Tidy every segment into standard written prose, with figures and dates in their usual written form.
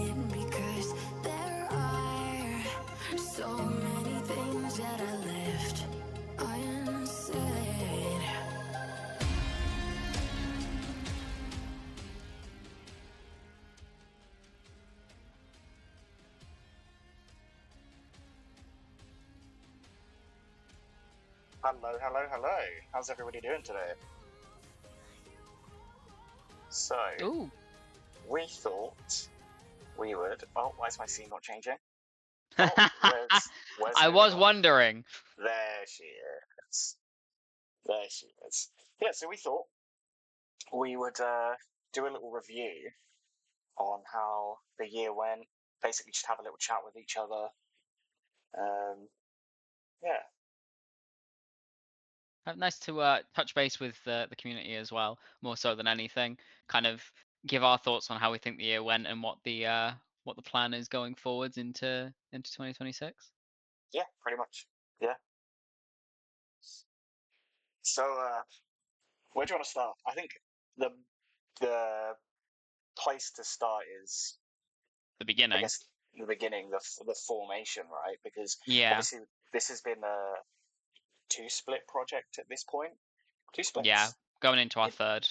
in because there are so many things that I left unsaid. Hello, hello, hello. How's everybody doing today? So, Ooh. we thought we would. Oh, why is my scene not changing? Oh, where's I was Vivian? wondering. There she is. There she is. Yeah, so we thought we would do a little review on how the year went. Basically, just have a little chat with each other. Yeah. Nice to touch base with the community as well, more so than anything. Kind of give our thoughts on how we think the year went and what the plan is going forwards into 2026. Yeah, pretty much. Yeah. So, where do you want to start? I think the place to start is, The I beginning. guess, the beginning, the formation, right? Because Yeah. obviously this has been a two-split project at this point. Two splits. Yeah. Going into our third.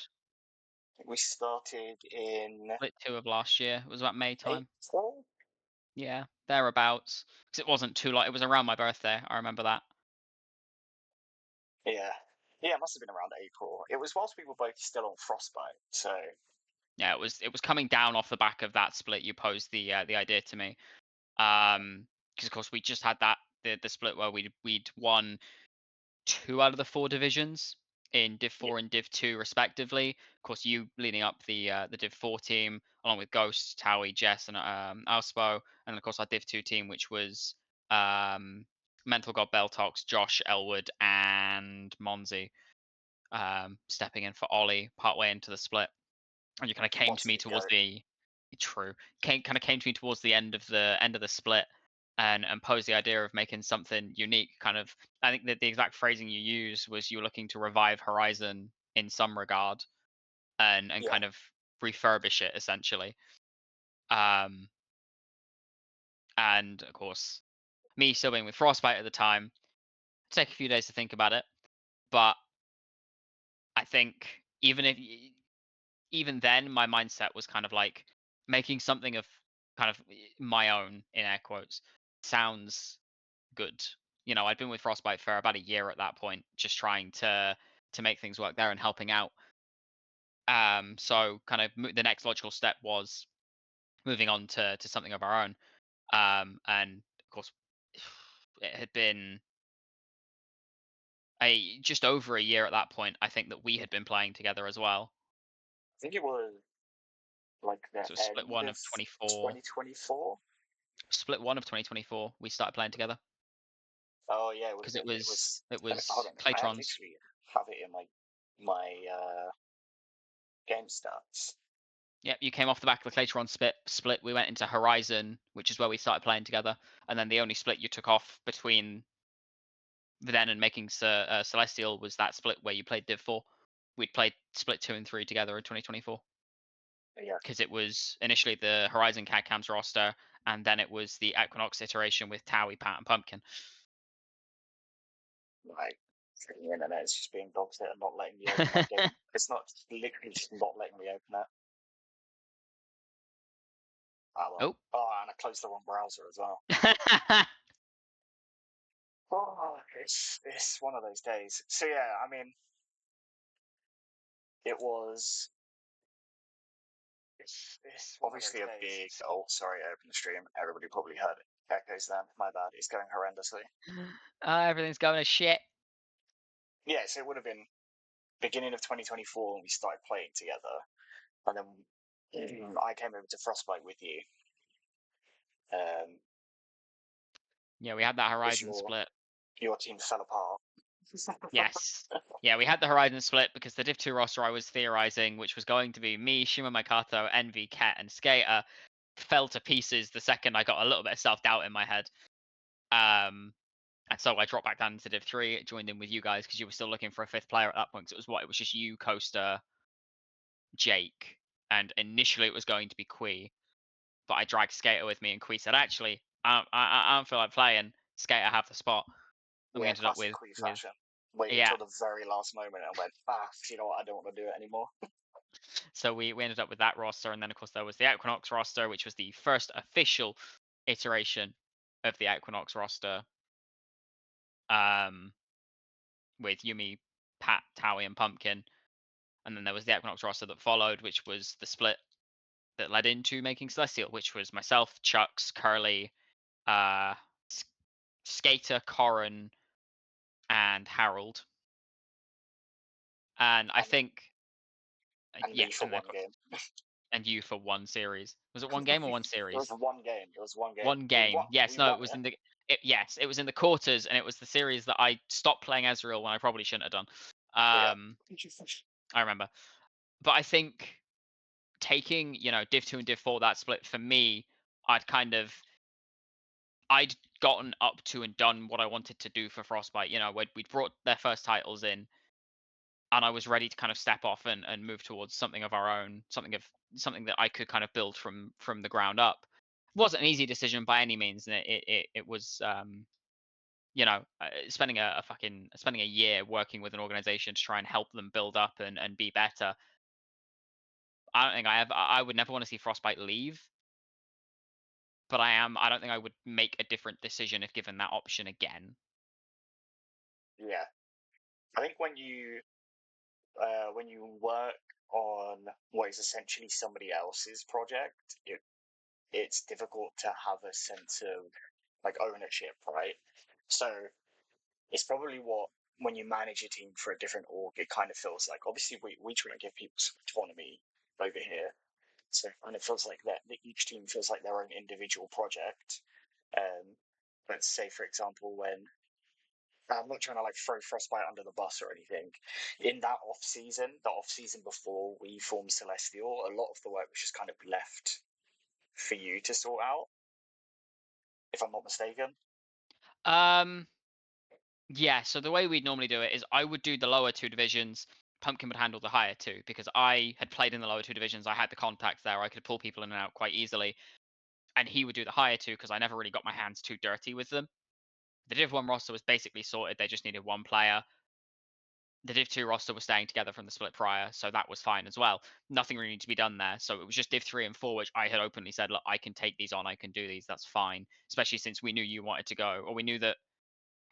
We started in Split 2 of last year. It was about May time. April. Yeah, thereabouts. Because it wasn't too long. It was around my birthday. I remember that. Yeah, yeah, it must have been around April. It was whilst we were both still on Frostbite, so Yeah, it was coming down off the back of that split. You posed the idea to me. Because of course we just had that the split where we'd won 2 out of the 4 divisions in Div 4 and Div 2 respectively. Of course, you leading up the Div 4 team along with Ghost, Towie, Jess, and Alspo, and of course our Div 2 team, which was Mental God, Beltox, Josh, Elwood, and Monzi, stepping in for Ollie partway into the split. And you kind of came to me towards the came to me towards the end of the split and posed the idea of making something unique. Kind of, I think that the exact phrasing you used was you were looking to revive Horizon in some regard and yeah. kind of refurbish it essentially. And of course, me still being with Frostbite at the time, take a few days to think about it, but I think even then my mindset was kind of like making something of kind of my own in air quotes sounds good. You know, I'd been with Frostbite for about a year at that point, just trying to make things work there and helping out. So kind of the next logical step was moving on to something of our own. And of course, it had been just over a year at that point. I think that we had been playing together as well. I think it was like the So split end one of of 24. 2024. Split one of 2024. We started playing together. Oh yeah, it would Because have it been. It was was. Hold on, I Clatrons. literally have it in my game stats. Yep, you came off the back of the Clatron split. We went into Horizon, which is where we started playing together, and then the only split you took off between then and making Celestial was that split where you played Div 4. We'd played split 2 and 3 together in 2024 Yeah, because it was initially the Horizon CAD Cams roster, and then it was the Equinox iteration with Towie, Pat, and Pumpkin. like the internet is just being dog shit and not letting me open that game. It's not literally just not letting me open it. Oh well. Oh. Oh, and I closed the wrong browser as well. Oh, it's one of those days. So yeah, I mean, it was. It's obviously a big. Oh, sorry, I opened the stream. Everybody probably heard it. Echoes then. My bad. It's going horrendously. Everything's going to shit. Yeah, so it would have been beginning of 2024 when we started playing together, and then I came over to Frostbite with you. Yeah, we had that Horizon split. Your team fell apart. Yes. Yeah, we had the Horizon split because the Div 2 roster I was theorizing, which was going to be me, Shima Maikato, Envy, Ket, and Skater, fell to pieces the second I got a little bit of self-doubt in my head. And so I dropped back down into Div 3, joined in with you guys because you were still looking for a 5th player at that point. Because it was just you, Coaster, Jake, and initially it was going to be Quee. but I dragged Skater with me, and Kui said, actually, I don't feel like playing. Skater have the spot, and we Yeah, ended up classic Queen with fashion. Waited yeah. till the very last moment and went, you know what, I don't want to do it anymore. So we ended up with that roster, and then of course there was the Equinox roster, which was the first official iteration of the Equinox roster, with Yuumi, Pat, Towie, and Pumpkin. And then there was the Equinox roster that followed, which was the split that led into making Celestial, which was myself, Chucks, Curly, uh, Skater, Corrin, and Harold. And I think, And yeah, me for and then one game. and you for one series. Was it one game or one It series? was one game. It was one game. One game. Yes, We no, won it was it. in the. Yes, it was in the quarters, and it was the series that I stopped playing Ezreal when I probably shouldn't have done. Yeah. I remember, but I think taking Div 2 and Div 4, that split for me, I'd gotten up to and done what I wanted to do for Frostbite. We'd brought their first titles in, and I was ready to kind of step off and move towards something of our own, something that I could kind of build from the ground up. It wasn't an easy decision by any means, and it was spending spending a year working with an organization to try and help them build up and be better. I would never want to see Frostbite leave, but I don't think I would make a different decision if given that option again. Yeah. I think when you work on what is essentially somebody else's project, it's difficult to have a sense of like ownership, right? So it's probably what when you manage a team for a different org, it kind of feels like obviously we try and give people some autonomy over here. So it kind of feels like that each team feels like their own individual project. Let's say, for example, when I'm not trying to like throw Frostbite under the bus or anything. In that the off season before we formed Celestial, a lot of the work was just kind of left for you to sort out, if I'm not mistaken. Um, yeah. So the way we'd normally do it is I would do the lower two divisions. Pumpkin would handle the higher two because I had played in the lower two divisions. I had the contacts there. I could pull people in and out quite easily, and he would do the higher two because I never really got my hands too dirty with them. The Div 1 roster was basically sorted. They just needed one player. The Div 2 roster was staying together from the split prior, so that was fine as well. Nothing really needed to be done there. So it was just Div 3 and 4, which I had openly said, look, I can take these on, I can do these, that's fine. Especially since we knew you wanted to go, or we knew that,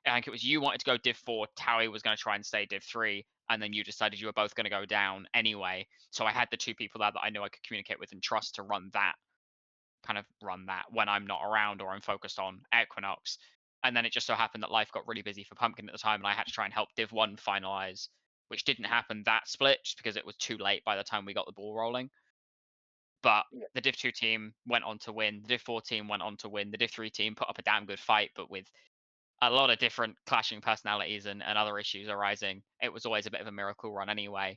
I think it was you wanted to go Div 4, Towie was going to try and stay Div 3, and then you decided you were both going to go down anyway. So I had the two people there that I knew I could communicate with and trust to run that when I'm not around or I'm focused on Equinox. And then it just so happened that life got really busy for Pumpkin at the time, and I had to try and help Div 1 finalize, which didn't happen that split just because it was too late by the time we got the ball rolling. But Yeah. the Div 2 team went on to win. The Div 4 team went on to win. The Div 3 team put up a damn good fight, but with a lot of different clashing personalities and other issues arising, it was always a bit of a miracle run anyway,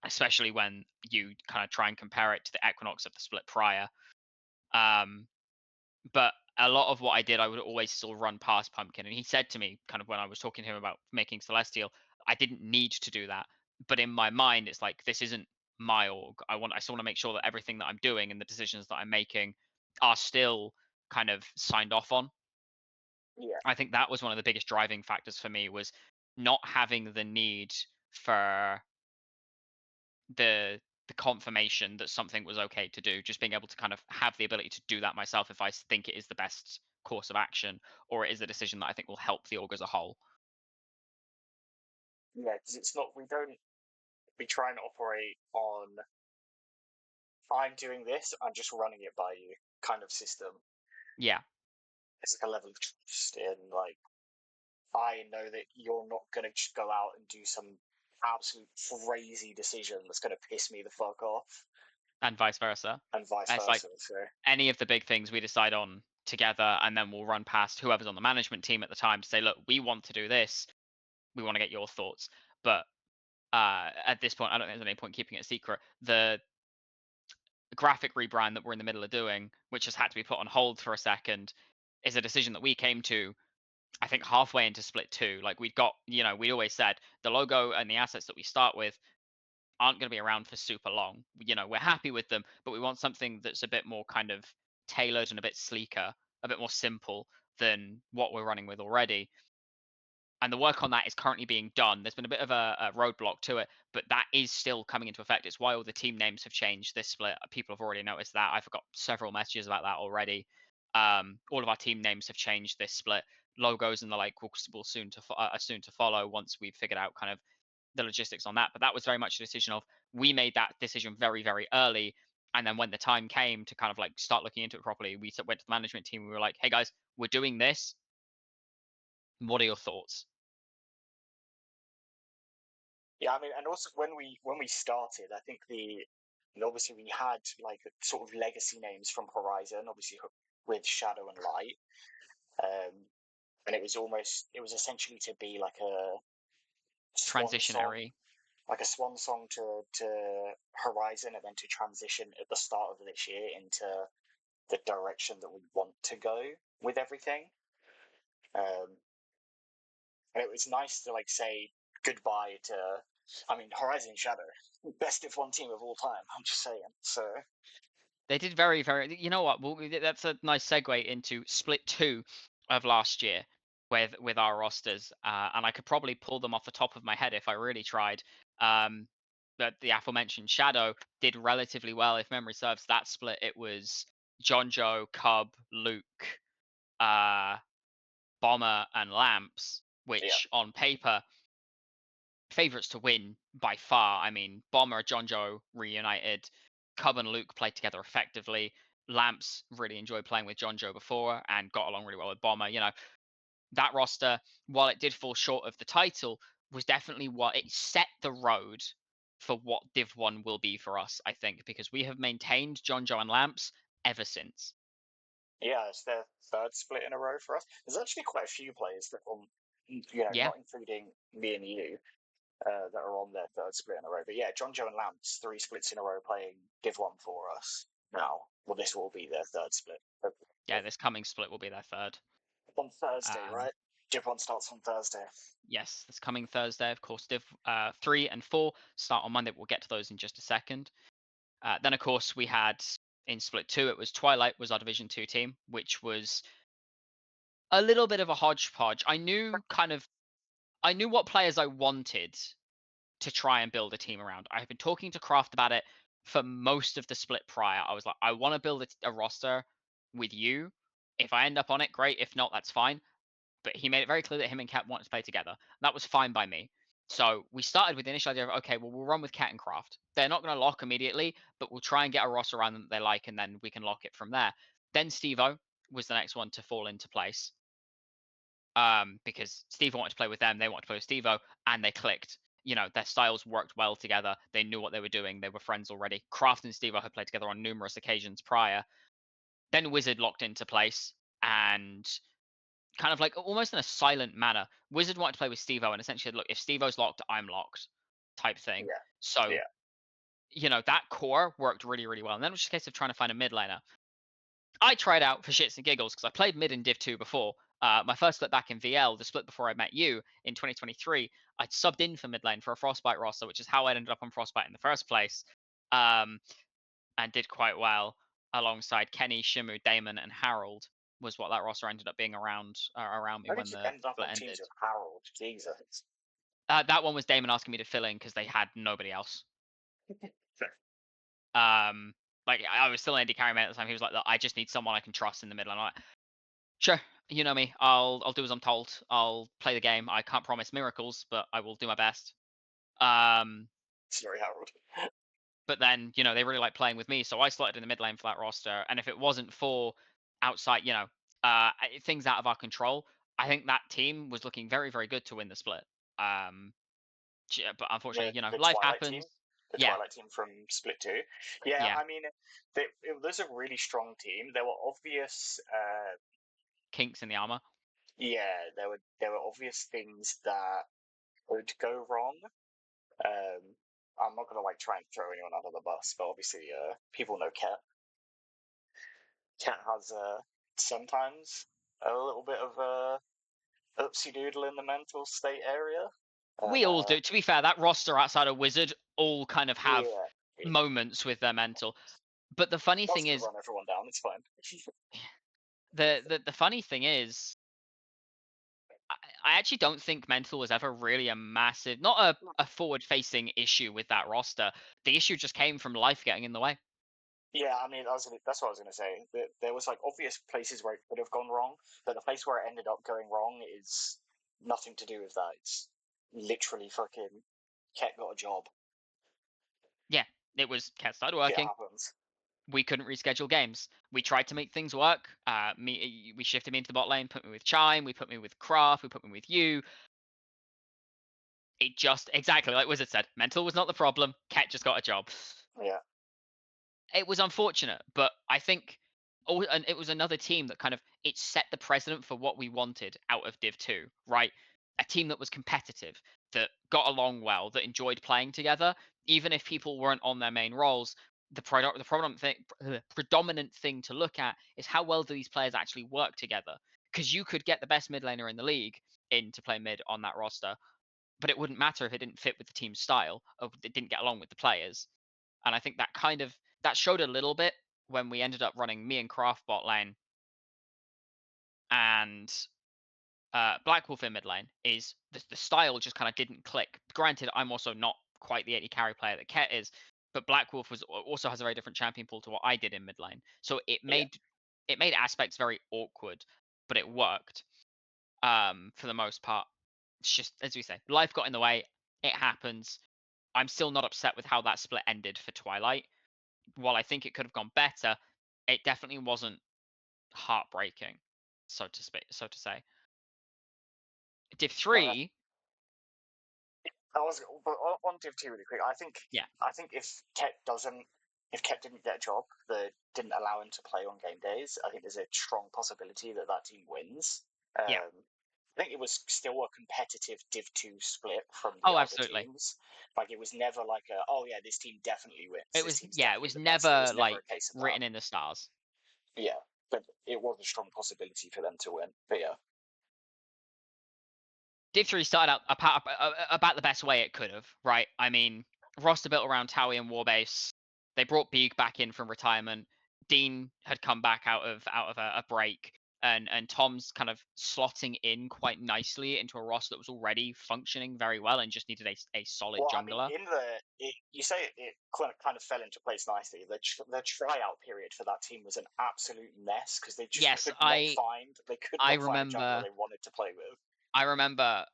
especially when you kind of try and compare it to the Equinox of the split prior. But a lot of what I did, I would always still run past Pumpkin. And he said to me, kind of when I was talking to him about making Celestial, I didn't need to do that. But in my mind, it's like, this isn't my org. I still want to make sure that everything that I'm doing and the decisions that I'm making are still kind of signed off on. Yeah. I think that was one of the biggest driving factors for me, was not having the need for the confirmation that something was okay to do, just being able to kind of have the ability to do that myself if I think it is the best course of action, or it is a decision that I think will help the org as a whole. Yeah, because it's not, we try and operate on, I'm doing this, I'm just running it by you kind of system. Yeah. It's like a level of trust in, like, I know that you're not going to just go out and do some absolute crazy decision that's going to piss me the fuck off, And vice versa. and vice And it's like versa. So, any of the big things we decide on together, and then we'll run past whoever's on the management team at the time to say, look, we want to do this. We want to get your thoughts. But at this point, I don't think there's any point keeping it a secret. The graphic rebrand that we're in the middle of doing, which has had to be put on hold for a second, is a decision that we came to, I think, halfway into Split 2. Like, we'd always said the logo and the assets that we start with aren't going to be around for super long. We're happy with them, but we want something that's a bit more kind of tailored and a bit sleeker, a bit more simple than what we're running with already. And the work on that is currently being done. There's been a bit of a roadblock to it, but that is still coming into effect. It's why all the team names have changed this split. People have already noticed that. I've got several messages about that already. All of our team names have changed this split. Logos and the like will soon to follow once we've figured out kind of the logistics on that. But that was very much a decision of, we made that decision very, very early. And then when the time came to kind of like start looking into it properly, we went to the management team. We were like, hey guys, we're doing this. What are your thoughts? Yeah, I mean, and also when we started, I think obviously we had like sort of legacy names from Horizon, obviously with Shadow and Light, and it was essentially to be like a Transitionary. like a swan song to Horizon, and then to transition at the start of this year into the direction that we want to go with everything. And it was nice to like say goodbye to, I mean, Horizon Shadow, best Div 1 team of all time. I'm just saying. So They did very, very. You know what? Well, that's a nice segue into Split 2 of last year with our rosters, and I could probably pull them off the top of my head if I really tried. But the aforementioned Shadow did relatively well, if memory serves. That split, it was Jonjo, Cub, Luke, Bomber, and Lamps, which on paper, favorites to win by far. I mean, Bomber, Jonjo reunited, Cub and Luke played together effectively. Lamps really enjoyed playing with Jonjo before and got along really well with Bomber. You know, that roster, while it did fall short of the title, was definitely what it set the road for what Div 1 will be for us, I think, because we have maintained Jonjo and Lamps ever since. yeah, it's their third split in a row for us. There's actually quite a few players that, Yeah. not including me and you, that are on their third split in a row. But yeah, Jonjo and Lamps, 3 splits in a row playing Div 1 for us now. Well, this will be their third split. Yeah, this coming split will be their third. On Thursday, right? Div 1 starts on Thursday. Yes, this coming Thursday, of course. Div 3 and 4 start on Monday. We'll get to those in just a second. Then, of course, we had in Split 2, it was Twilight was our Division 2 team, which was a little bit of a hodgepodge. I knew what players I wanted to try and build a team around. I've been talking to Kraft about it for most of the split prior. I was like, I want to build a roster with you. If I end up on it, great. If not, that's fine. But he made it very clear that him and Cat wanted to play together. That was fine by me. So we started with the initial idea of, okay, well, we'll run with Cat and Kraft. They're not going to lock immediately, but we'll try and get a roster around them that they like, and then we can lock it from there. Then Steve-O was the next one to fall into place. Because Steve wanted to play with them, they wanted to play with Steve-O, and they clicked. You know, their styles worked well together. They knew what they were doing. They were friends already. Kraft and Steve-O had played together on numerous occasions prior. Then Wizard locked into place, and kind of like almost in a silent manner, Wizard wanted to play with Steve-O, and essentially, look, if Steve-O's locked, I'm locked, type thing. Yeah. So, Yeah. you know, that core worked really, really well. And then it was just a case of trying to find a mid laner. I tried out for shits and giggles because I played mid in Div 2 before. My first split back in VL, the split before I met you in 2023, I'd subbed in for mid lane for a Frostbite roster, which is how I ended up on Frostbite in the first place, and did quite well alongside Kenny, Shimu, Damon, and Harold. Was what that roster ended up being around me How when did you the end up split on ended. teams with Harold? Jesus. That one was Damon asking me to fill in because they had nobody else. Like I was still Andy Carryman at the time. He was like, I just need someone I can trust in the middle. And I'm like, sure, you know me. I'll do as I'm told. I'll play the game. I can't promise miracles, but I will do my best. Sorry, Harold. But then, you know, they really like playing with me, so I slotted in the mid lane for that roster. And if it wasn't for outside, you know, things out of our control, I think that team was looking very, very good to win the split. But unfortunately, you know, life Twilight happens. Team? The Yeah. Twilight team from Split 2. Yeah, Yeah. I mean, it was a really strong team. There were obvious Kinks in the armor. yeah, there were obvious things that would go wrong. I'm not gonna like try and throw anyone under the bus, but obviously, people know Cat. Cat has sometimes a little bit of a oopsie doodle in the mental state area. We all do. To be fair, that roster outside of Wizard all kind of have Yeah. moments with their mental. But the funny That's thing gonna is, run everyone down. It's fine. the funny thing is, I actually don't think mental was ever really a massive, not a forward-facing issue with that roster. The issue just came from life getting in the way. Yeah, I mean, that's what I was gonna say. There was like obvious places where it could have gone wrong, but the place where it ended up going wrong is nothing to do with that. It's literally fucking Ket got a job. Yeah, it was Ket started Shit working. happens. We couldn't reschedule games. We tried to make things work. We shifted me into the bot lane, put me with Chime, we put me with Craft, we put me with you. It just exactly like Wizard said, mental was not the problem. Ket just got a job. Yeah. It was unfortunate, but I think and it was another team that kind of it set the precedent for what we wanted out of Div 2, right? A team that was competitive, that got along well, that enjoyed playing together, even if people weren't on their main roles. The predominant thing to look at is how well do these players actually work together? Because you could get the best mid laner in the league in to play mid on that roster, but it wouldn't matter if it didn't fit with the team's style or it didn't get along with the players. And I think that showed a little bit when we ended up running me and Craft bot lane and Black Wolf in mid lane. Is the style just kind of didn't click. Granted, I'm also not quite the 80 carry player that Ket is, but Black Wolf also has a very different champion pool to what I did in mid lane. So it made aspects very awkward, but it worked for the most part. It's just as we say, life got in the way. It happens. I'm still not upset with how that split ended for Twilight. While I think it could have gone better, it definitely wasn't heartbreaking, so to say. Div 3, I was, but on Div 2 really quick. yeah, I think if Ket didn't get a job that didn't allow him to play on game days, I think there's a strong possibility that that team wins. yeah. I think it was still a competitive Div 2 split from the Oh, other absolutely. teams. Like it was never like oh yeah, this team definitely wins. It This was team's yeah, it definitely was the best. It was never never like a case of written that. in the stars. Yeah, but it was a strong possibility for them to win. But yeah, Div 3 started out about the best way it could have, right? I mean, roster built around Towie and Warbase. They brought Beeg back in from retirement. Dean had come back out of a break, and Tom's kind of slotting in quite nicely into a roster that was already functioning very well and just needed a solid well, I mean, jungler. you say it kind of fell into place nicely. The tryout period for that team was an absolute mess because they just Yes, could not find I a jungler remember they wanted to play with. I remember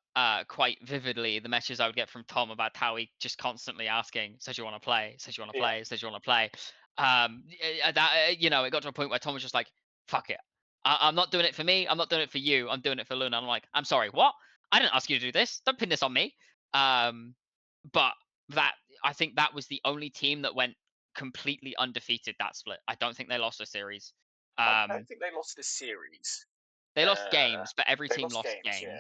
quite vividly the messages I would get from Tom about how he just constantly asking, "Says you want to play? Says you want to Yeah. play? Says you want to play?" It got to a point where Tom was just like, "Fuck it, I'm not doing it for me. I'm not doing it for you. I'm doing it for Luna." I'm like, "I'm sorry, what? I didn't ask you to do this. Don't pin this on me." But I think that was the only team that went completely undefeated that split. I don't think they lost a series. I don't think they lost the series. They lost games, but every They team lost lost games, yeah.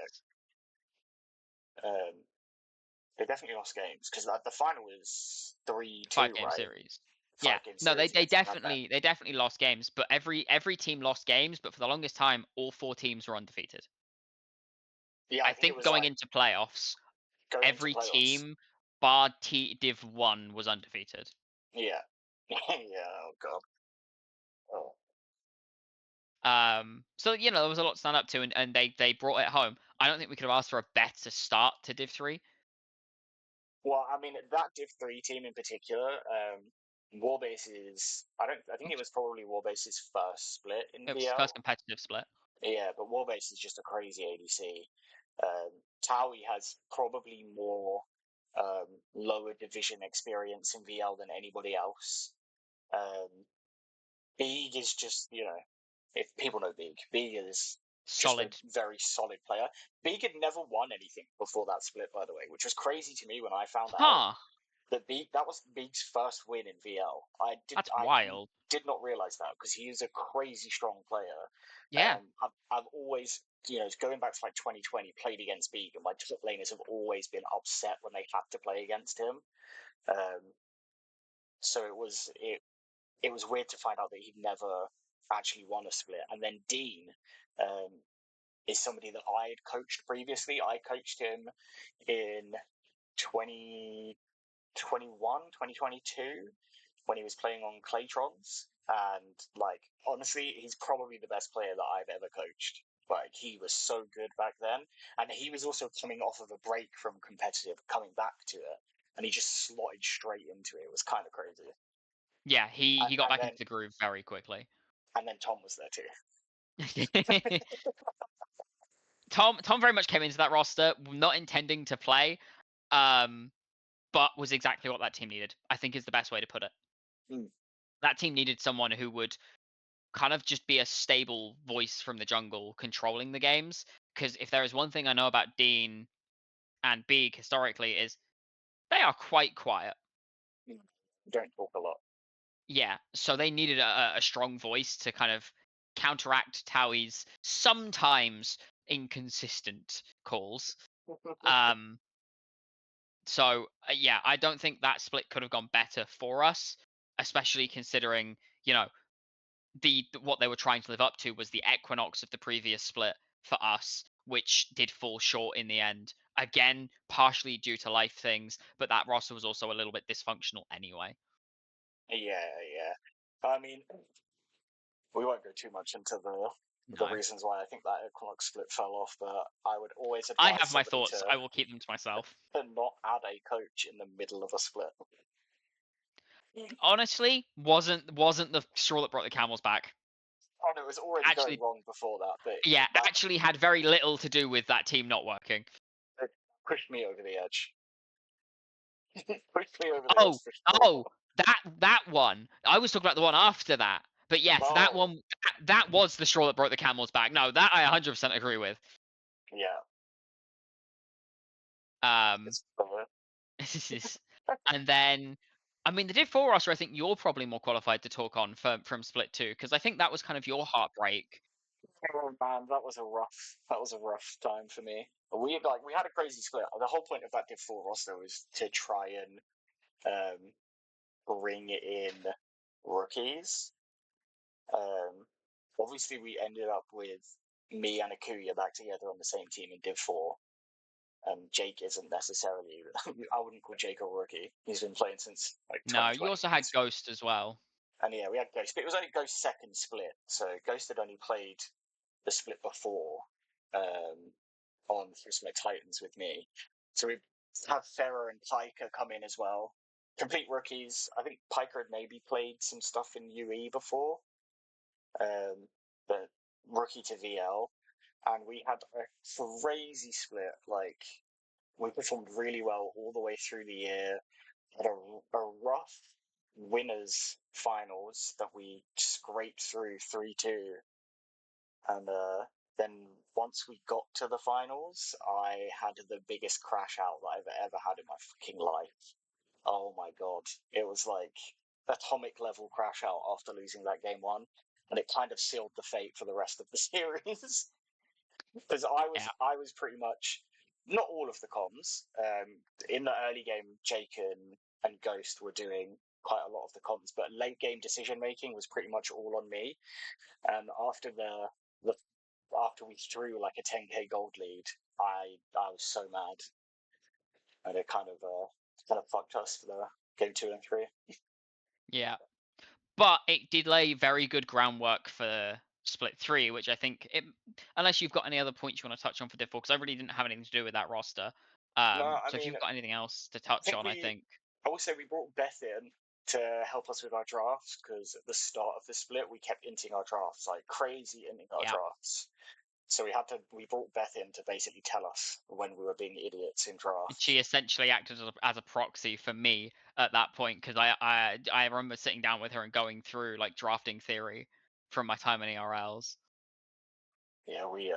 They definitely lost games because the final was 3-2, 5-game right? series. Yeah, 5-game no, series they against them. definitely lost games, but every team lost games, but for the longest time, all 4 teams were undefeated. Yeah, I think it think was going like into playoffs, going into every playoffs. team bar Div 1 was undefeated. Yeah. Yeah. Oh god. Oh. So there was a lot to stand up to, and they brought it home. I don't think we could have asked for a better start to Div 3. Well, I mean that Div 3 team in particular, Warbase is. I think it was probably Warbase's first split in It was VL. first competitive split. Yeah, but Warbase is just a crazy ADC. Towie has probably more lower division experience in VL than anybody else. Beeg is just, if people know Beeg is Solid. just a very solid player. Beeg had never won anything before that split, by the way, which was crazy to me when I found out that was Beeg's first win in VL. That's wild. Did not realize that because he is a crazy strong player. Yeah. I've always, going back to like 2020, played against Beeg, and my top laners have always been upset when they have to play against him. So it was weird to find out that he'd never actually won a split. And then Dean is somebody that I had coached previously. I coached him in 2021, 2022. when he was playing on Claytrons, and like honestly, he's probably the best player that I've ever coached. Like he was so good back then, and he was also coming off of a break from competitive, coming back to it, and he just slotted straight into it. It was kind of crazy. Yeah, he got And back then into the groove very quickly. Tom was there too. Tom very much came into that roster not intending to play, but was exactly what that team needed. I think is the best way to put it. Mm. That team needed someone who would kind of just be a stable voice from the jungle controlling the games. Because if there is one thing I know about Dean and Beeg historically is they are quite quiet. Don't talk a lot. Yeah, so they needed a strong voice to kind of counteract Towie's sometimes inconsistent calls. So yeah, I don't think that split could have gone better for us, especially considering what they were trying to live up to was the Equinox of the previous split for us, which did fall short in the end. Again, partially due to life things, but that roster was also a little bit dysfunctional anyway. Yeah. I mean, we won't go too much into the No. reasons why I think that Equinox split fell off, but I would always I advise have my somebody thoughts. I will keep them to myself. to not add a coach in the middle of a split. Honestly, wasn't the straw that brought the camels back. Oh no, it was already Actually, going wrong before that, but yeah, that actually had very little to do with that team not working. it pushed me over the edge. Pushed me over the edge Oh, for sure. oh, that one. I was talking about the one after that. But yes, that Oh, one, that was the straw that broke the camel's back. No, that I 100% agree with. yeah. Um, and then, I mean, the Div 4 roster, I think you're probably more qualified to talk on from Split 2, because I think that was kind of your heartbreak. Oh man, that was a rough time for me. We had a crazy split. The whole point of that Div 4 roster was to try and bring in rookies. Obviously, we ended up with me and Akuya back together on the same team in Div 4. Jake isn't necessarily, I wouldn't call Jake a rookie. He's been playing since like No, 2020. you also had Ghost as well. And yeah, we had Ghost, but it was only Ghost's second split. So Ghost had only played the split before on Ultimate Titans with me. So we have Ferrer and Piker come in as well. Complete rookies. I think Piker had maybe played some stuff in UE before, but rookie to VL. And we had a crazy split. Like, we performed really well all the way through the year. Had a rough winners finals that we scraped through 3-2. And then once we got to the finals, I had the biggest crash out that I've ever had in my fucking life. Oh my god. It was like atomic level crash out after losing that game one. And it kind of sealed the fate for the rest of the series. Because I was pretty much not all of the comms. In the early game, Jake and Ghost were doing quite a lot of the comms, but late game decision making was pretty much all on me. And after after we threw like a 10k gold lead, I was so mad, and it kind of fucked us for the game 2 and 3. Yeah. But it did lay very good groundwork for Split 3, which I think, unless you've got any other points you want to touch on for Div 4, because I really didn't have anything to do with that roster. No, So if you've got anything else to touch on, I think. Also, we brought Beth in to help us with our drafts because at the start of the split, we kept inting our drafts like crazy, inting our drafts. So we brought Beth in to basically tell us when we were being idiots in drafts. She essentially acted as a proxy for me at that point, because I remember sitting down with her and going through like drafting theory from my time in ERLs. Yeah, we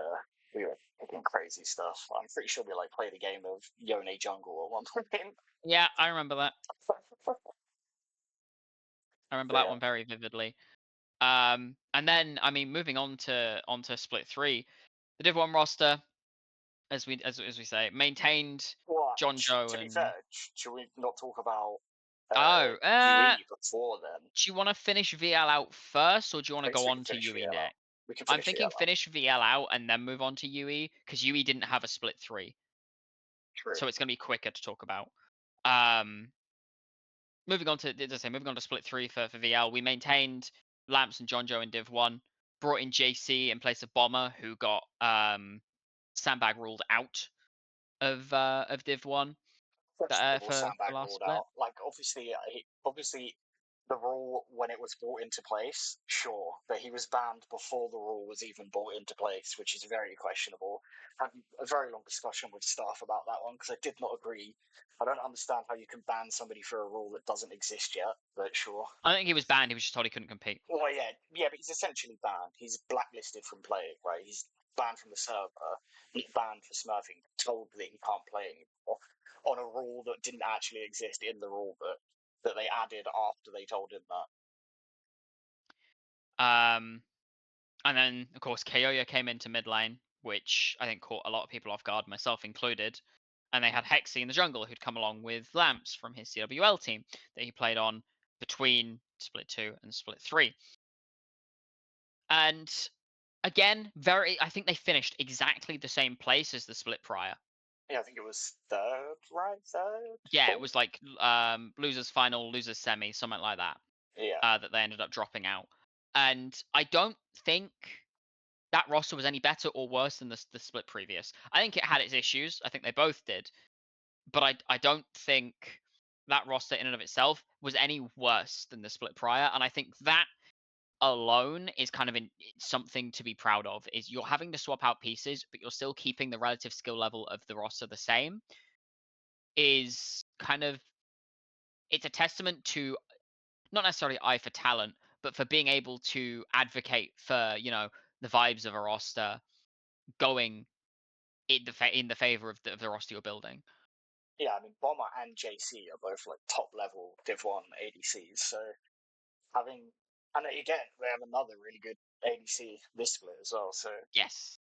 were thinking crazy stuff. I'm pretty sure we like played a game of Yone Jungle at one point. Yeah, I remember that. I remember that Yeah. one very vividly. And then, I mean, moving on to Split 3, the Div 1 roster, as we say, maintained Well, John Joe to be and. fair, should we not talk about Oh, UE before then? do you want to finish VL out first, or do you want to go We on can to finish UE VL out. next? We can I'm finish thinking VL out. finish VL out and then move on to UE, because UE didn't have a Split 3. True. So it's going to be quicker to talk about. moving on to split 3 for VL, we maintained Lamps and Jonjo in Div 1, brought in JC in place of Bomber, who got Sandbag ruled out of Div 1 Questionable for sandbag last ruled split. out. Like, obviously, the rule when it was brought into place, sure, but he was banned before the rule was even brought into place, which is very questionable. I had a very long discussion with staff about that one because I did not agree. I don't understand how you can ban somebody for a rule that doesn't exist yet, but sure. I think he was banned. He was just told he couldn't compete. Well, yeah, but he's essentially banned. He's blacklisted from playing, right? He's banned from the server. He's banned for smurfing. Told that he can't play anymore on a rule that didn't actually exist in the rule book that they added after they told him that. And then of course Kaoya came into mid lane, which I think caught a lot of people off guard, myself included. And they had Hexy in the jungle, who'd come along with Lamps from his CWL team that he played on between split 2 and split 3. And again, I think they finished exactly the same place as the split prior. Yeah, I think it was third, right? Third? Yeah, fourth? it was like losers final, losers semi, something like that. Yeah. That they ended up dropping out. And I don't think that roster was any better or worse than the split previous. I think it had its issues. I think they both did. But I don't think that roster in and of itself was any worse than the split prior. And I think that alone is kind of something to be proud of, is you're having to swap out pieces, but you're still keeping the relative skill level of the roster the same, is kind of, it's a testament to not necessarily eye for talent, but for being able to advocate for, the vibes of a roster going in the favor of the roster you're building. Yeah, I mean, Bomber and JC are both like top level Div 1 ADCs, so having, and again, we have another really good ADC this split as well, so Yes.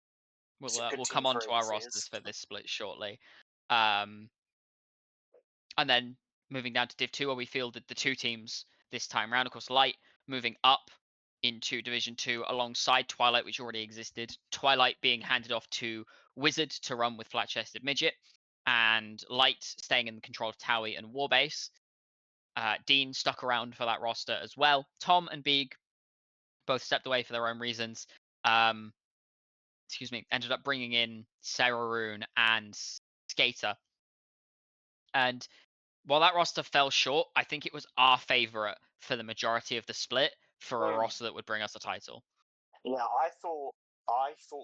it's a good We'll team come on for to our ADCs. rosters for this split shortly. And then moving down to Div 2, where we fielded the two teams this time round. Of course, Light moving up into Division 2 alongside Twilight, which already existed. Twilight being handed off to Wizard to run with Flat Chested Midget, and Light staying in control of Towie and Warbase. Dean stuck around for that roster as well. Tom and Beeg both stepped away for their own reasons. Ended up bringing in Sararoon and Skater. And while that roster fell short, I think it was our favorite for the majority of the split for a roster that would bring us a title. Yeah, I thought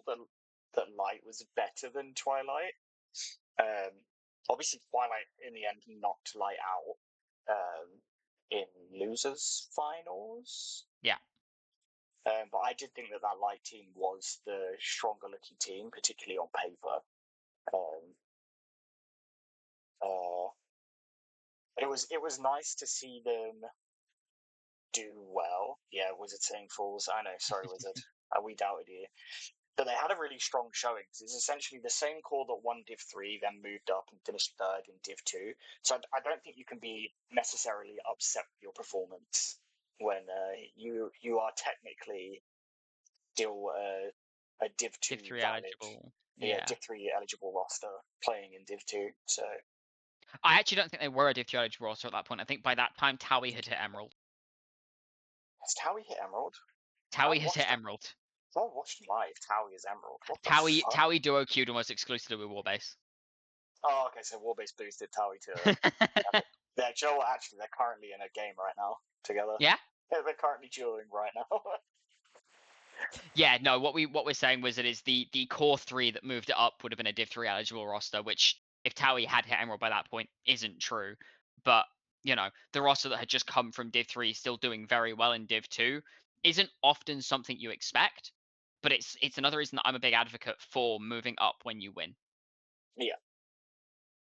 that Light was better than Twilight. Obviously, Twilight in the end knocked Light out in losers finals. Yeah. But I did think that Light team was the stronger looking team, particularly on paper. It was nice to see them do well. Yeah, Wizard saying fools. I know, sorry, Wizard. We doubted you. But they had a really strong showing. It's essentially the same core that won Div 3, then moved up and finished third in Div 2. So I don't think you can be necessarily upset with your performance when you are technically still a Div 2 Div 3 valid, eligible. Yeah, Div 3 eligible roster playing in Div 2. So I actually don't think they were a Div 2 eligible roster at that point. I think by that time Towie had hit Emerald. has Towie hit Emerald? Towie has hit Emerald. I watched live Towie is Emerald. What the Towie fuck? Towie duo queued almost exclusively with Warbase. Oh, okay, so Warbase boosted Towie to yeah, Joe, actually, they're currently in a game right now together. Yeah? They're currently dueling right now. Yeah, no, what we're saying was that is the core 3 that moved it up would have been a Div 3 eligible roster, which if Towie had hit Emerald by that point isn't true. But, the roster that had just come from Div 3 still doing very well in Div 2 isn't often something you expect, but it's another reason that I'm a big advocate for moving up when you win. Yeah.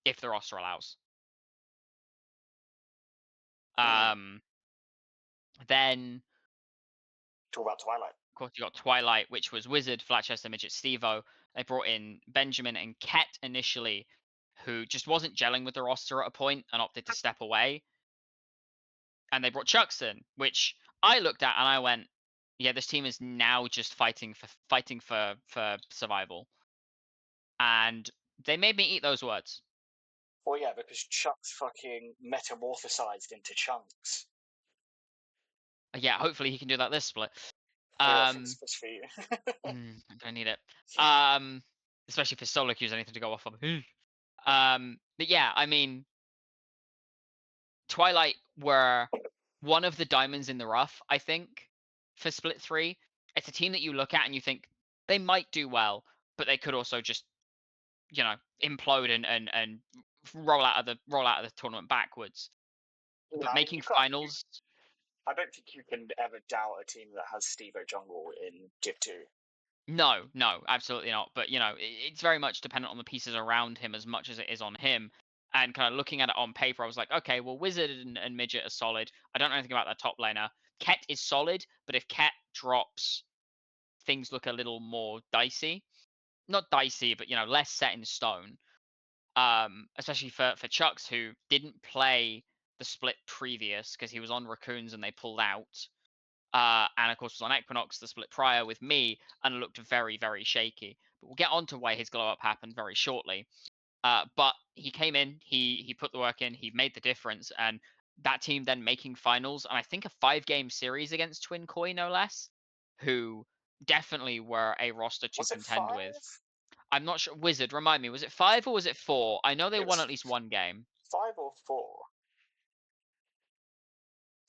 If the roster allows. Then talk about Twilight. Of course, you got Twilight, which was Wizard, Flatchester, Midget, Stevo. They brought in Benjamin and Ket initially, who just wasn't gelling with the roster at a point and opted to step away. And they brought Chuckson, which I looked at and I went, yeah, this team is now just fighting for survival. And they made me eat those words. Well, yeah, because Chuck's fucking metamorphosized into chunks. Yeah, hopefully he can do that this split. Yeah, fingers crossed for you. I'm gonna need it. Especially if his solo queue's anything to go off of. But yeah, I mean, Twilight were one of the diamonds in the rough, I think, for Split 3. It's a team that you look at and you think they might do well, but they could also just, implode and roll out of the tournament backwards. Yeah, But I mean, making you can't. finals, I don't think you can ever doubt a team that has Steve Jungle in Div 2. no, absolutely not. But it's very much dependent on the pieces around him as much as it is on him. And kind of looking at it on paper, I was like, okay, well, Wizard and Midget are solid. I don't know anything about that top laner. Ket is solid, but if Ket drops, things look a little more dicey. Not dicey, but less set in stone. Especially for Chucks, who didn't play the split previous because he was on Raccoons and they pulled out. And of course was on Equinox the split prior with me and looked very, very shaky. But we'll get on to why his glow up happened very shortly. But he came in, he put the work in, he made the difference, and that team then making finals, and I think a 5-game series against Twin Koi, no less, who definitely were a roster to Was it contend 5? with. I'm not sure. Wizard, remind me, was it 5 or was it 4? I know they It won was at least one game. 5 or 4.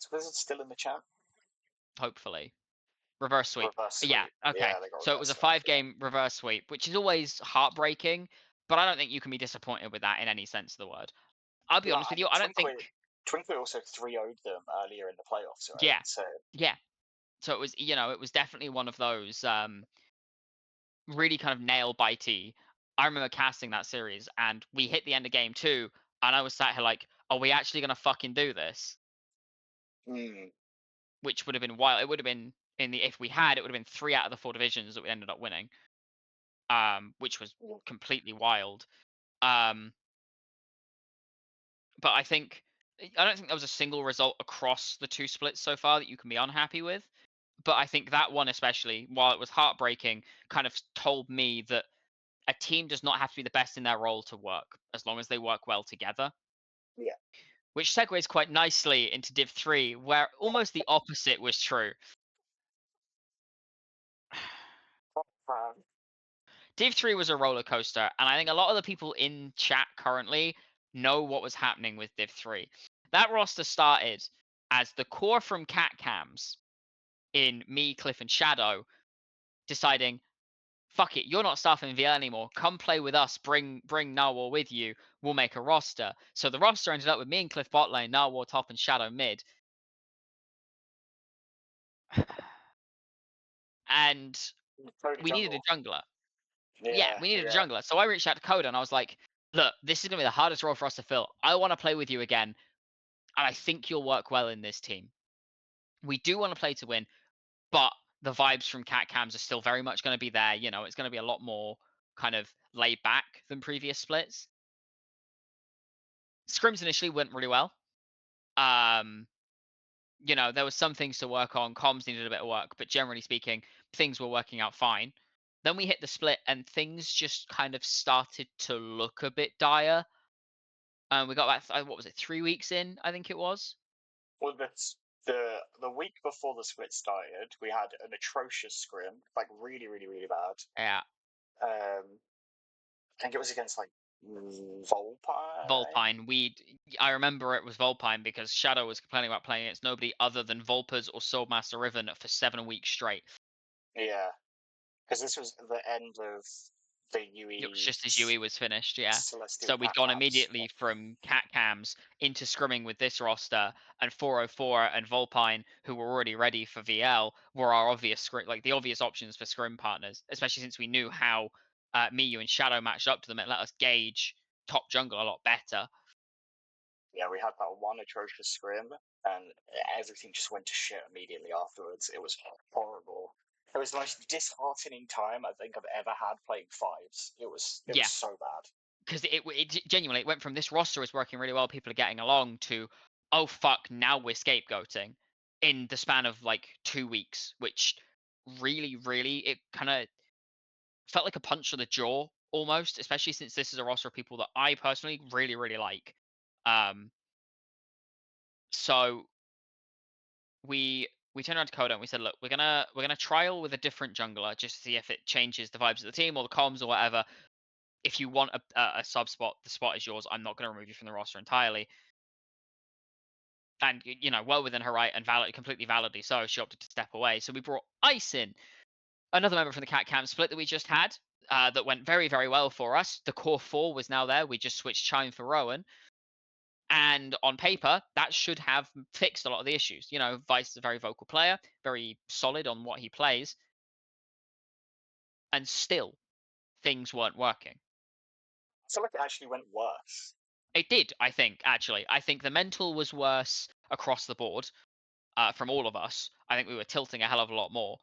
Is Wizard still in the chat? Hopefully. Reverse sweep. Reverse Yeah, sweep. okay. Yeah, they got So it was reverse a sweep. 5-game reverse sweep, which is always heartbreaking, but I don't think you can be disappointed with that in any sense of the word. I'll be honest with you, I don't think. Twinkle also 3-0'd them earlier in the playoffs, right? Yeah, So yeah. So it was, it was definitely one of those really kind of nail bitey. I remember casting that series, and we hit the end of game 2, and I was sat here like, are we actually gonna fucking do this? Which would have been wild. It would have been if we had, it would have been 3 out of the 4 divisions that we ended up winning. Which was completely wild. But I don't think there was a single result across the 2 splits so far that you can be unhappy with. But I think that one especially, while it was heartbreaking, kind of told me that a team does not have to be the best in their role to work, as long as they work well together. yeah. Which segues quite nicely into Div 3, where almost the opposite was true. Div 3 was a roller coaster, and I think a lot of the people in chat currently know what was happening with Div 3. That roster started as the core from Cat Cams in me, Cliff, and Shadow deciding, fuck it, you're not staffing VL anymore. Come play with us. Bring Narwhal with you. We'll make a roster. So the roster ended up with me and Cliff bot lane, Narwhal top, and Shadow mid. And we needed a jungler. Yeah, we needed a jungler. So I reached out to Coda and I was like, look, this is going to be the hardest role for us to fill. I want to play with you again. And I think you'll work well in this team. We do want to play to win, but the vibes from Cat Cams are still very much going to be there. It's going to be a lot more kind of laid back than previous splits. Scrims initially went really well. There was some things to work on. Comms needed a bit of work, but generally speaking, things were working out fine. Then we hit the split, and things just kind of started to look a bit dire. We got about, what was it, 3 weeks in, I think it was? Well, that's the week before the split started, we had an atrocious scrim, like really, really, really bad. Yeah. I think it was against like Volpine. Volpine. I remember it was Volpine because Shadow was complaining about playing against nobody other than Volpers or Swordmaster Riven for 7 weeks straight. Yeah, because this was the end of the UE. It was just as UE was finished, yeah. Celestial So we'd gone immediately from Cat Cams into scrimming with this roster, and 404 and Volpine, who were already ready for VL, were our obvious the obvious options for scrim partners, especially since we knew how me, you, and Shadow matched up to them. It let us gauge top jungle a lot better. Yeah, we had that one atrocious scrim, and everything just went to shit immediately afterwards. It was horrible. It was the most disheartening time I think I've ever had playing fives. It was so bad. Because it genuinely, it went from this roster is working really well, people are getting along, to, oh fuck, now we're scapegoating in the span of like 2 weeks, which really, really, it kind of felt like a punch to the jaw almost, especially since this is a roster of people that I personally really, really like. So we turned around to Coda and we said, look, we're gonna trial with a different jungler just to see if it changes the vibes of the team or the comms or whatever. If you want a sub spot, the spot is yours. I'm not gonna remove you from the roster entirely. And well within her right and completely validly so, she opted to step away. So we brought Ice in, another member from the Cat Cam split that we just had, that went very, very well for us. The core 4 was now there. We just switched Chime for Rowan. And on paper, that should have fixed a lot of the issues. Vice is a very vocal player, very solid on what he plays. And still, things weren't working. I feel like it actually went worse. It did, I think, actually. I think the mental was worse across the board from all of us. I think we were tilting a hell of a lot more.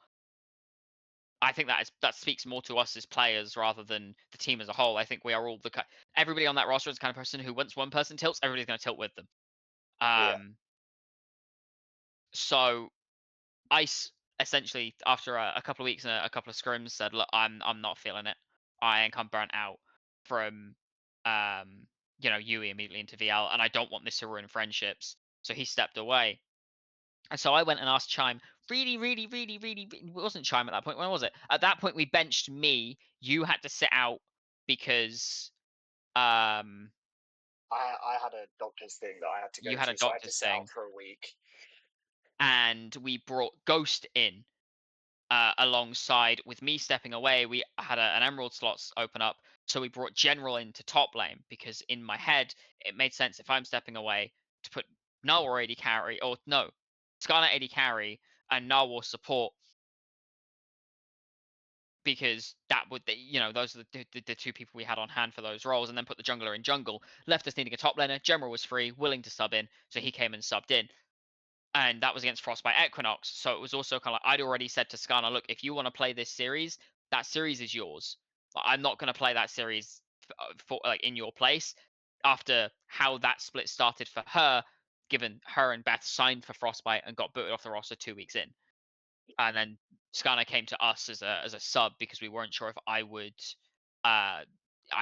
I think that speaks more to us as players rather than the team as a whole. I think we are all everybody on that roster is the kind of person who, once one person tilts, everybody's going to tilt with them. So Ice essentially, after a couple of weeks and a couple of scrims, said, look, I'm not feeling it. I ain't come burnt out from Yui immediately into VL, and I don't want this to ruin friendships. So he stepped away. And so I went and asked Chime, really, it wasn't Chime at that point. When was it? At that point, we benched me. You had to sit out because I had a doctor's thing that I had to go you had a to, so I had to doctor's sit thing. out for a week. And we brought Ghost in alongside with me stepping away. We had an Emerald slots open up, so we brought General into top lane because in my head it made sense if I'm stepping away to put Null AD carry, or no, Skarner AD carry and Null support, because that would those are the two people we had on hand for those roles, and then put the jungler in jungle, left us needing a top laner. General was free, willing to sub in, so he came and subbed in. And that was against Frostbite Equinox. So it was also kind of like, I'd already said to Skarner, look, if you want to play this series, that series is yours. I'm not going to play that series for in your place. After how that split started for her, given her and Beth signed for Frostbite and got booted off the roster 2 weeks in. And then Skarner came to us as a sub because we weren't sure if I'd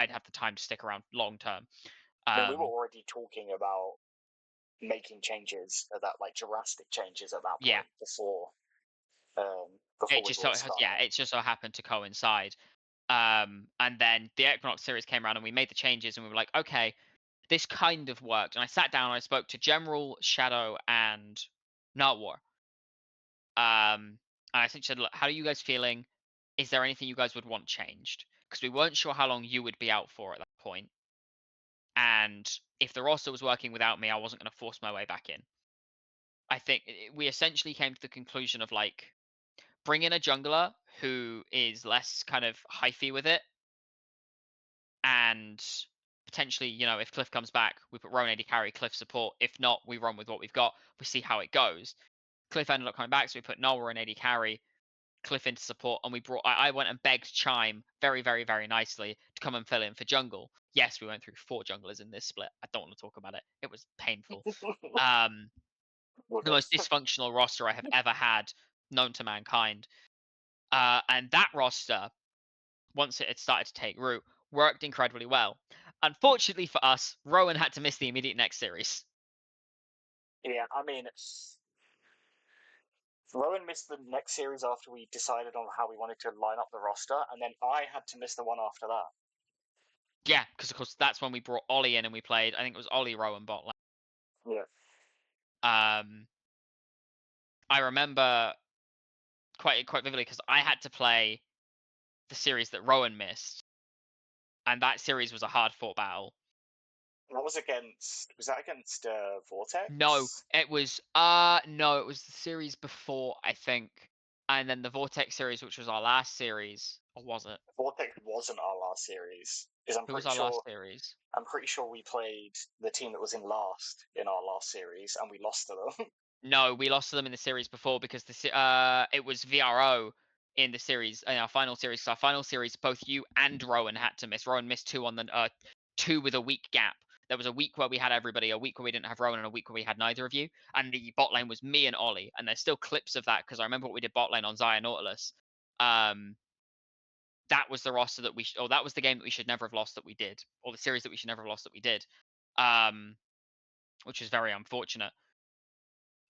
have the time to stick around long term. We were already talking about making changes at that, like drastic changes at that point. Yeah. Before it just so happened to coincide. And then the Equinox series came around and we made the changes and we were like, okay, this kind of worked. And I sat down and I spoke to General, Shadow, and Nutwar. And I essentially said, look, how are you guys feeling? Is there anything you guys would want changed? Because we weren't sure how long you would be out for at that point. And if the roster was working without me, I wasn't going to force my way back in. I think we essentially came to the conclusion of like, bring in a jungler who is less kind of hyphy with it, and potentially, if Cliff comes back, we put Rowan AD carry, Cliff support. If not, we run with what we've got. We see how it goes. Cliff ended up coming back, so we put Noah and AD carry, Cliff into support, and I went and begged Chime very, very, very nicely to come and fill in for jungle. Yes, we went through 4 junglers in this split. I don't want to talk about it. It was painful. The most dysfunctional roster I have ever had known to mankind. And that roster, once it had started to take root, worked incredibly well. Unfortunately for us, Rowan had to miss the immediate next series. Yeah, I mean, Rowan missed the next series after we decided on how we wanted to line up the roster, and then I had to miss the one after that. Yeah, because of course that's when we brought Ollie in and we played. I think it was Ollie, Rowan, bot lane. Yeah. I remember quite vividly because I had to play the series that Rowan missed, and that series was a hard fought battle. That was that against Vortex? No, it was the series before, I think, and then the Vortex series, which was our last series, or was it? Vortex wasn't our last series. Who was our last series? I'm pretty sure we played the team that was in last in our last series, and we lost to them. No, we lost to them in the series before because it was VRO in the series, in our final series. So our final series, both you and Rowan had to miss. Rowan missed 2 on the 2 with a week gap. There was a week where we had everybody, a week where we didn't have Rowan, and a week where we had neither of you. And the bot lane was me and Ollie. And there's still clips of that because I remember what we did bot lane on Xayah Nautilus. that was the roster that or that was the game that we should never have lost that we did, or the series that we should never have lost that we did, which is very unfortunate.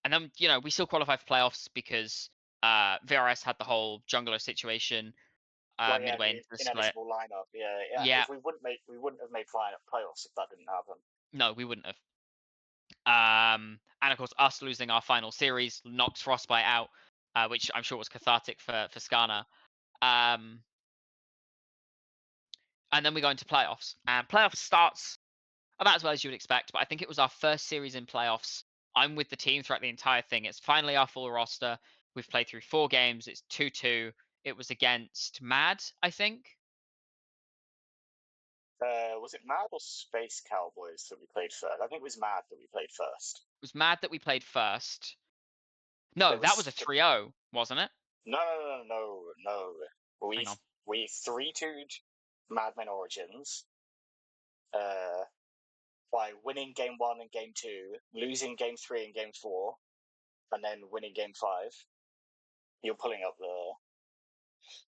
And then we still qualify for playoffs because VRS had the whole jungler situation midway into the the split. ineligible lineup. Yeah. Yeah. If we wouldn't have made playoffs if that didn't happen. No, we wouldn't have. And of course, us losing our final series knocks Frostbite out, which I'm sure was cathartic for Skarner. And then we go into playoffs, and playoffs starts about as well as you would expect. But I think it was our first series in playoffs. I'm with the team throughout the entire thing. It's finally our full roster. We've played through 4 games. It's 2-2. It was against Mad, I think. Was it Mad or Space Cowboys that we played first? I think it was Mad that we played first. It was Mad that we played first. No, that was a 3-0, wasn't it? No. Hang on. We 3-2'd Madmen Origins by winning game 1 and game 2, losing game 3 and game 4, and then winning game 5. You're pulling up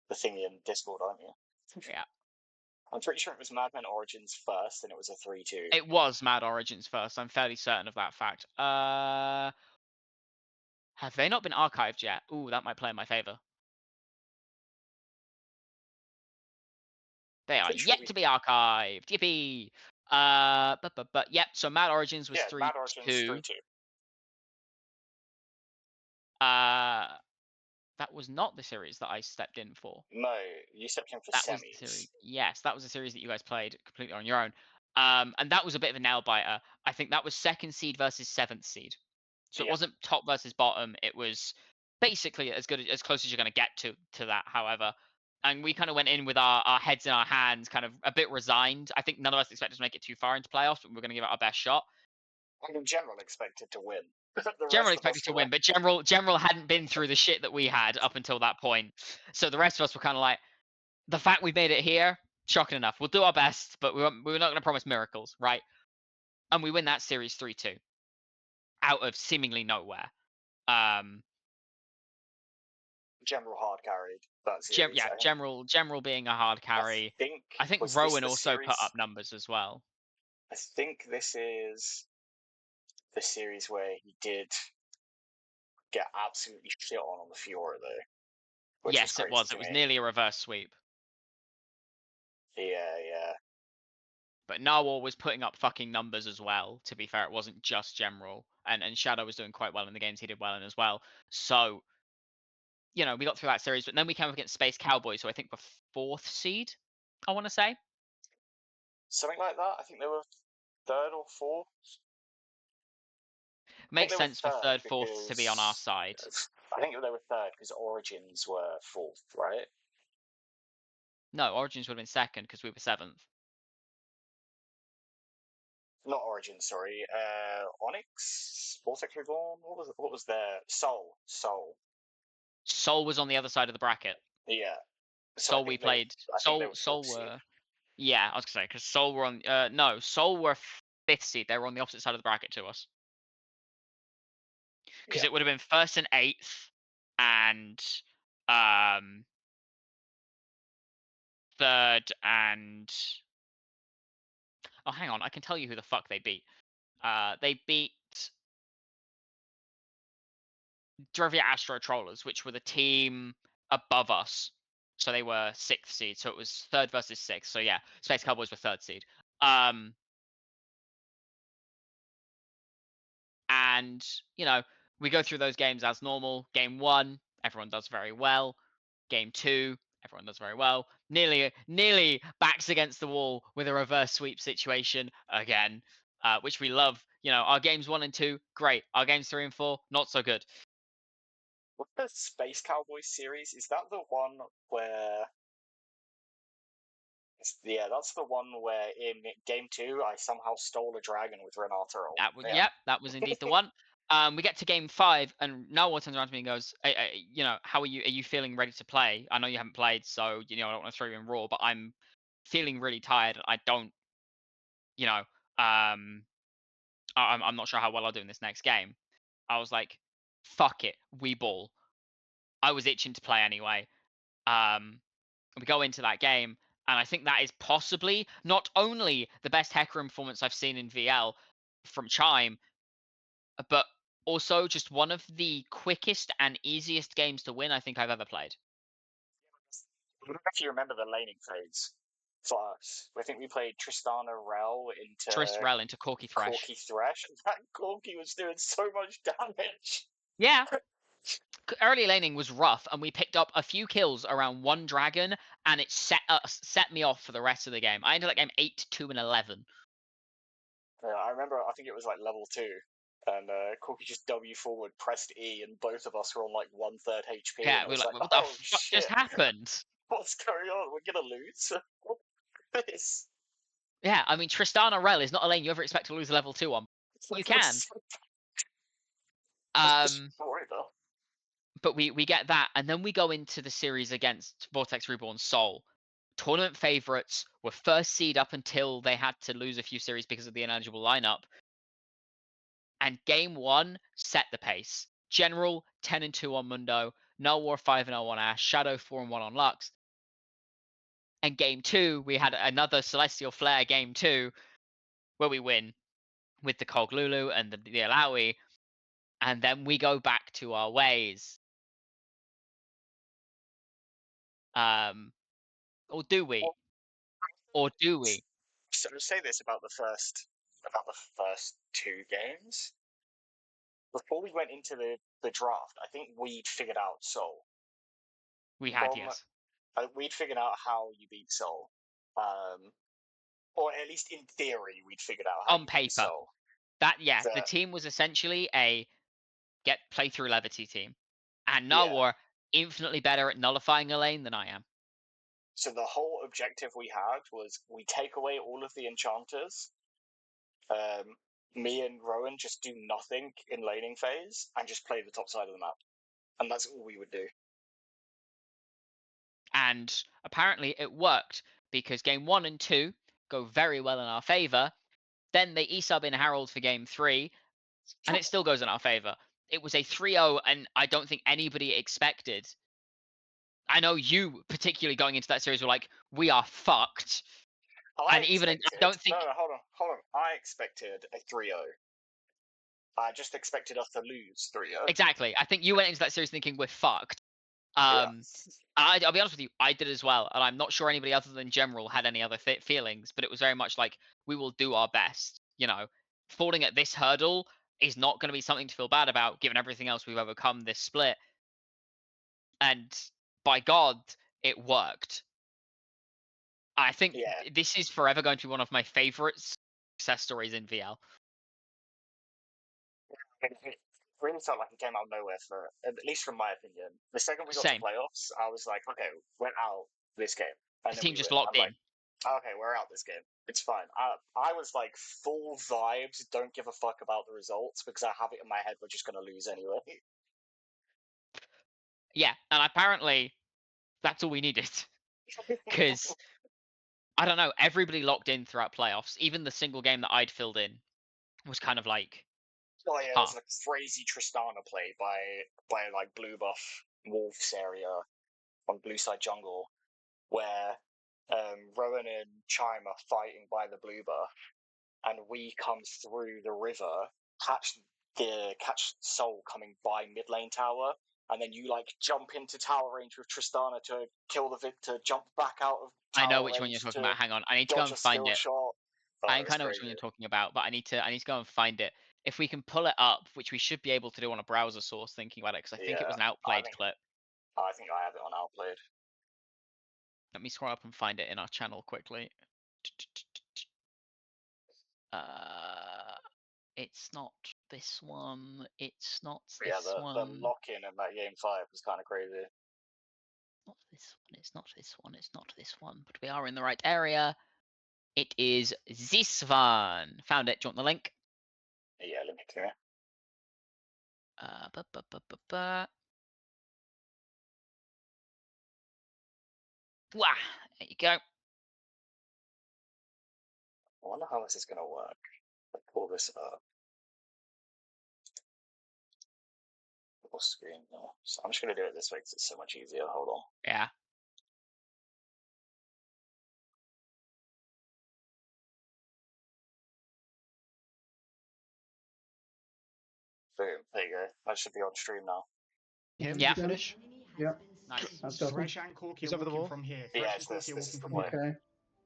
the thingy in Discord, aren't you? Yeah. I'm pretty sure it was Madmen Origins first, and it was a 3-2. It was Mad Origins first. I'm fairly certain of that fact. Have they not been archived yet? Ooh, that might play in my favor. They are yet to be archived. Yippee! But yep. So Mad Origins was 3-2. Mad Origins 3-2. That was not the series that I stepped in for. No, you stepped in for that semis. Was the series. Yes, that was a series that you guys played completely on your own. And that was a bit of a nail biter. I think that was 2nd seed versus 7th seed. So it wasn't top versus bottom. It was basically as close as you're going to get to that, however. And we kind of went in with our heads in our hands, kind of a bit resigned. I think none of us expected to make it too far into playoffs, but we were going to give it our best shot. I mean, General expected to win. General expected to win, but General hadn't been through the shit that we had up until that point. So the rest of us were kind of like, the fact we made it here, shocking enough. We'll do our best, but we're not going to promise miracles, right? And we win that series 3-2 out of seemingly nowhere. General hard carried that series. General being a hard carry. I think Rowan also put up numbers as well. I think this is the series where he did get absolutely shit on the Fiora, though. Yes, it was. It was nearly a reverse sweep. Yeah. But Narwhal was putting up fucking numbers as well, to be fair. It wasn't just General. And Shadow was doing quite well in the games he did well in as well. So, we got through that series. But then we came up against Space Cowboys, so I think were 4th seed, I want to say. Something like that. I think they were 3rd or 4th. Makes sense for 3rd, 4th to be on our side. I think they were 3rd because Origins were 4th, right? No, Origins would have been 2nd because we were 7th. Not Origins, sorry. Onyx? Vortex Reborn? What was their Soul? Soul was on the other side of the bracket. Yeah. Soul we played. Soul were. Yeah, I was gonna say because Soul were on. No, Soul were 5th seed. They were on the opposite side of the bracket to us. Because it would have been 1st and 8th, and 3rd and. Oh, hang on. I can tell you who the fuck they beat. They beat Drevia Astro Trollers, which were the team above us. So they were 6th seed. So it was 3rd versus 6th. So yeah, Space Cowboys were 3rd seed. And, we go through those games as normal. Game 1, everyone does very well. Game 2, everyone does very well. Nearly backs against the wall with a reverse sweep situation again, which we love. Our games 1 and 2, great. Our games 3 and 4, not so good. What the Space Cowboys series? Is that the one where... Yeah, that's the one where in game 2 I somehow stole a dragon with Renata. Yep, that was indeed the one. We get to game 5, and Noah turns around to me and goes, how are you? Are you feeling ready to play? I know you haven't played, so I don't want to throw you in raw, but I'm feeling really tired. I don't, I'm not sure how well I'll do in this next game. I was like, fuck it, we ball. I was itching to play anyway. We go into that game, and I think that is possibly not only the best Hecarim performance I've seen in VL from Chime, but also just one of the quickest and easiest games to win I think I've ever played. I don't know if you remember the laning phase for us. I think we played Tristana Rel into Triss Rel into Corki Thresh. Corki Thresh, and that Corki was doing so much damage. Yeah. Early laning was rough, and we picked up a few kills around one dragon, and it set me off for the rest of the game. I ended that game 8-2 and 11. I remember, I think it was like level 2, and Corki just W forward, pressed E, and both of us were on like 1/3 HP. Yeah, and we I were was like, what oh the fuck shit, just happened? what's going on? We're gonna lose. This. Yeah, I mean, Tristana Rel is not a lane you ever expect to lose a level 2 on. You can. But we get that, and then we go into the series against Vortex Reborn Soul. Tournament favorites were first seed up until they had to lose a few series because of the ineligible lineup. And game 1 set the pace. General 10-2 on Mundo, Null War 5-0 on Ashe, Shadow 4-1 on Lux. And game 2, we had another Celestial Flare game 2, where we win with the Cog Lulu and the Alawi. And then we go back to our ways. Or do we? Or do we? So I'll say this about the first 2 games. Before we went into the draft, I think we'd figured out Soul. We had, yes. We'd figured out how you beat Soul. Or at least in theory, we'd figured out how On you paper. beat Soul. The team was essentially a play through Levity team. And Yeah. Nulwar infinitely better at nullifying a lane than I am. So the whole objective we had was we take away all of the enchanters. Me and Rowan just do nothing in laning phase and just play the top side of the map. And that's all we would do. And apparently it worked, because game 1 and 2 go very well in our favor. Then they E-sub in Herald for game 3, and it still goes in our favor. It was a 3-0, and I don't think anybody expected. I know you, particularly going into that series, were like, we are fucked. I don't think. No, hold on. I expected a 3-0. I just expected us to lose 3-0. Exactly. I think you went into that series thinking we're fucked. Yeah. I'll be honest with you, I did as well, and I'm not sure anybody other than General had any other feelings, but it was very much like, we will do our best. You know, falling at this hurdle is not going to be something to feel bad about, given everything else we've overcome this split. And by God, it worked. I think this is forever going to be one of my favorite success stories in VL. It really felt like it came out of nowhere, at least from my opinion. The second we got Same. to playoffs, I was like, okay, we're out this game. And The then team just locked in. Like, okay, we're out this game. It's fine. I was like full vibes, don't give a fuck about the results, because I have it in my head we're just going to lose anyway. Yeah, and apparently that's all we needed. Because, I don't know, everybody locked in throughout playoffs. Even the single game that I'd filled in was kind of like... Oh yeah, there's a crazy Tristana play by like blue buff Wolves area on blue side jungle, where Rowan and Chime are fighting by the blue buff, and we come through the river, catch Soul coming by mid lane tower, and then you like jump into tower range with Tristana to kill the Victor, jump back out of tower I know which one range you're talking about. Hang on, I need to go and find it. I kind of know which one you're talking about, but I need to go and find it. If we can pull it up, which we should be able to do on a browser source, thinking about it, because I think it was an outplayed clip. I think I have it on outplayed. Let me scroll up and find it in our channel quickly. It's not this one. It's not this one. The lock-in in that game 5 was kind of crazy. Not this one. It's not this one. It's not this one. But we are in the right area. It is this one. Found it. Do you want the link? Yeah, let me clear. Wah! There you go. I wonder how this is going to work. Let's pull this up. Full screen now. So I'm just going to do it this way because it's so much easier. Hold on. Yeah. Boom. There you go. That should be on stream now. Him, Yeah. you finish? Yep. Nice. Let's go. Thresh and Corki He's are over the walking wall. from here. Yeah, Thresh it's and this- Corki are this is walking the from play. here. Okay.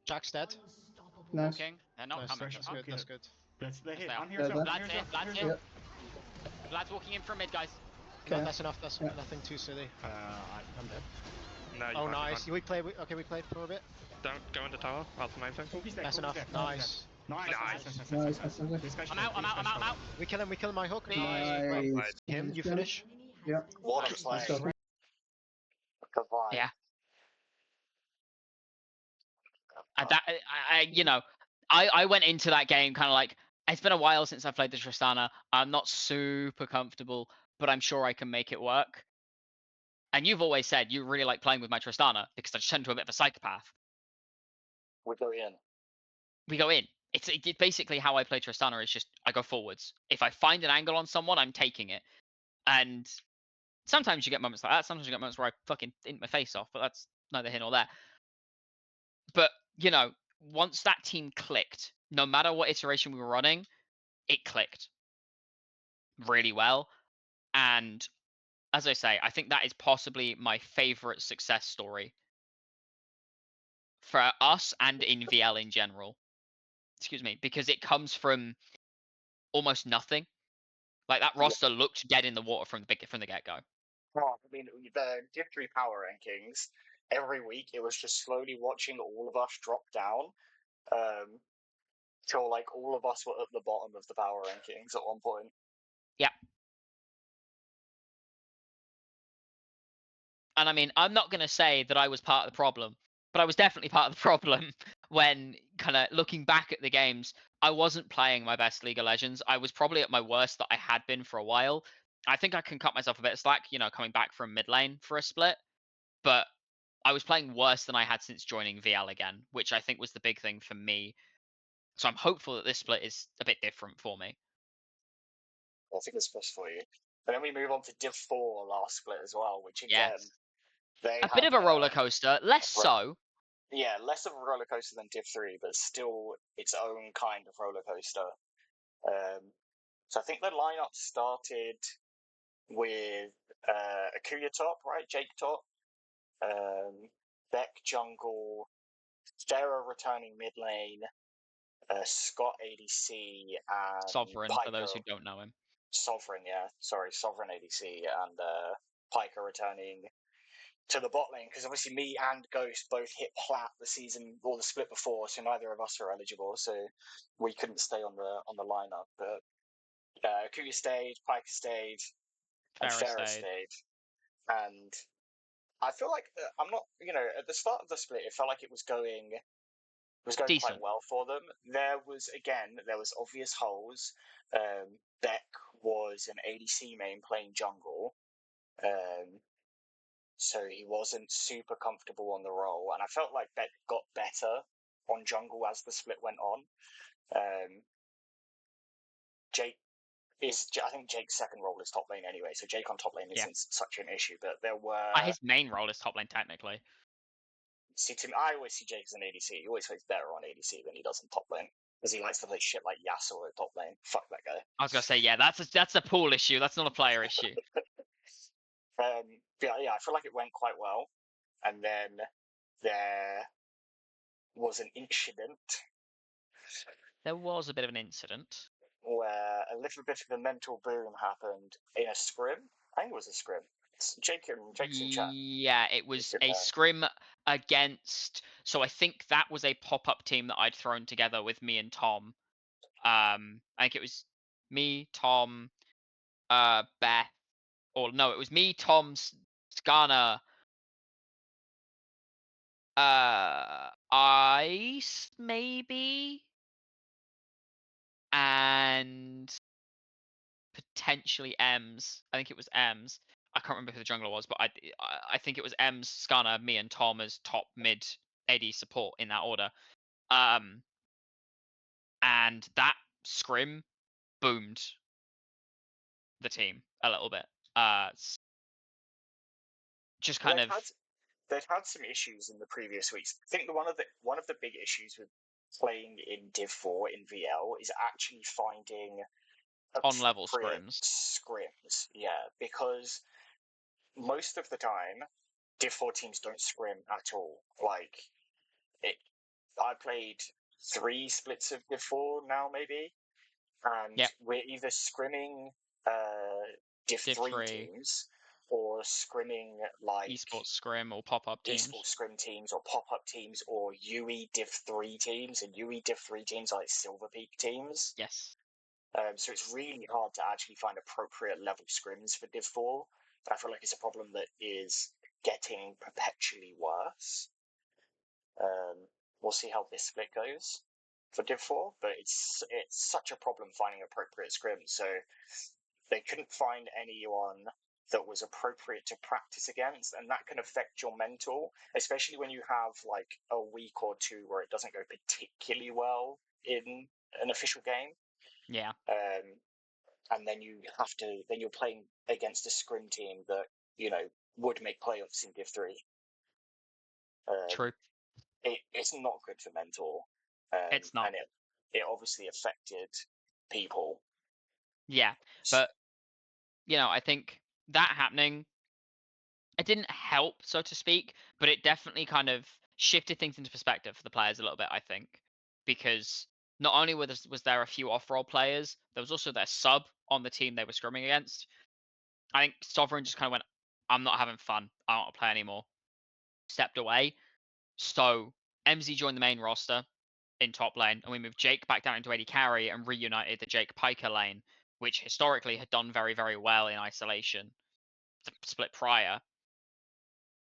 Jack's dead. Nice. Walking. They're not Nice. coming. That's Oh, good. That's good. They're here. they are. I'm here Yeah, as well. that- I'm here as well. Vlad's I'm here. here as Yep. Vlad's walking in from mid, guys. Okay. That's enough. That's Yeah. nothing too silly. I'm dead. No, you Oh, can't, you nice. can't. We played. Okay, we played for a bit. Don't go into tower. That's the main thing. well. Corki's there. That's Corki's enough. there. Nice. Nice. Nice, nice, nice. This guy's I'm out. covered, I'm out. this I'm guy's out. I'm out. We kill him. We kill my hook. Nice. Nice. Nice. Him, you finish. Yep. What a Nice. play. Let's go. Good vibe. Yeah. I went into that game kind of like, it's been a while since I played the Tristana. I'm not super comfortable, but I'm sure I can make it work. And you've always said you really like playing with my Tristana because I just tend to a bit of a psychopath. We go in. We go in. It's basically how I play Tristana is just I go forwards. If I find an angle on someone, I'm taking it. And sometimes you get moments like that. Sometimes you get moments where I fucking int my face off, but that's neither here nor there. But, once that team clicked, no matter what iteration we were running, it clicked really well. And as I say, I think that is possibly my favorite success story for us and in VL in general. Excuse me, because it comes from almost nothing. Like that roster looked dead in the water from the get-go. Oh, I mean, the Div 3 power rankings, every week it was just slowly watching all of us drop down till like all of us were at the bottom of the power rankings at one point. And I mean, I'm not going to say that I was part of the problem, but I was definitely part of the problem when kind of looking back at the games. I wasn't playing my best League of Legends. I was probably at my worst that I had been for a while. I think I can cut myself a bit of slack, coming back from mid lane for a split. But I was playing worse than I had since joining VL again, which I think was the big thing for me. So I'm hopeful that this split is a bit different for me. I think it's best for you. And then we move on to Div 4 last split as well, which again, Yes. they A bit of a roller coaster, less so. Yeah, less of a roller coaster than Div 3, but still its own kind of roller coaster. So I think the lineup started with Akuya top, right? Jake top, Beck jungle, Sarah returning mid lane, Scott ADC, and Sovereign, Piker, for those who don't know him. Sovereign, yeah, sorry, Sovereign ADC, and Piker returning to the bot lane, because obviously me and Ghost both hit plat the season or the split before, so neither of us were eligible, so we couldn't stay on the lineup. But Akuya stayed, Piker stayed, and Farah stayed. And I feel like I'm not, at the start of the split, it felt like it was going Decent. quite well for them. There was obvious holes. Beck was an ADC main playing jungle. So he wasn't super comfortable on the role, and I felt like Beck got better on jungle as the split went on. I think Jake's second role is top lane anyway, so Jake on top lane isn't such an issue. But there were His main role is top lane technically. I always see Jake as an ADC. He always plays better on ADC than he does in top lane, because he likes to play shit like Yasuo at top lane. Fuck that guy. I was gonna say, yeah, that's a pool issue. That's not a player issue. Yeah, I feel like it went quite well, and then there was an incident. There was a bit of an incident where a little bit of a mental boom happened in a scrim. I think it was a scrim. Jake's in chat. Yeah, it was a scrim against. So I think that was a pop-up team that I'd thrown together with me and Tom. I think it was me, Tom, Beth, or no, it was me, Tom, Skarner, Ice maybe, and potentially Ems. I think it was Ems. I can't remember who the jungler was, but I think it was Ems, Skarner, me, and Tom as top mid AD support in that order. And that scrim boomed the team a little bit. Just kind of. They'd had some issues in the previous weeks. I think one of the big issues with playing in Div 4 in VL is actually finding On level appropriate scrims. scrims, yeah, because most of the time, Div 4 teams don't scrim at all. Like, I played 3 splits of Div 4 now, maybe, and Yep. we're either scrimming Div Div 3 3. teams or scrimming like Esports scrim or pop-up teams. esports scrim teams or pop-up teams or UE Div 3 teams, and UE Div 3 teams are like Silver Peak teams. Yes. So it's really hard to actually find appropriate level scrims for Div 4. I feel like it's a problem that is getting perpetually worse. We'll see how this split goes for Div 4, but it's such a problem finding appropriate scrims. So they couldn't find anyone that was appropriate to practice against, and that can affect your mental, especially when you have like a week or two where it doesn't go particularly well in an official game. Yeah. And then you're playing against a scrim team that, you know, would make playoffs in Div 3. True. It's not good for mental. It's not. And it obviously affected people. Yeah, but you know, I think that happening, it didn't help, so to speak, but it definitely kind of shifted things into perspective for the players a little bit, I think, because not only was there a few off-role players, there was also their sub on the team they were scrimming against. I think Sovereign just kind of went, I'm not having fun. I don't want to play anymore. Stepped away. So MZ joined the main roster in top lane, and we moved Jake back down into AD carry and reunited the Jake Piker lane, which historically had done very, very well in isolation, the split prior.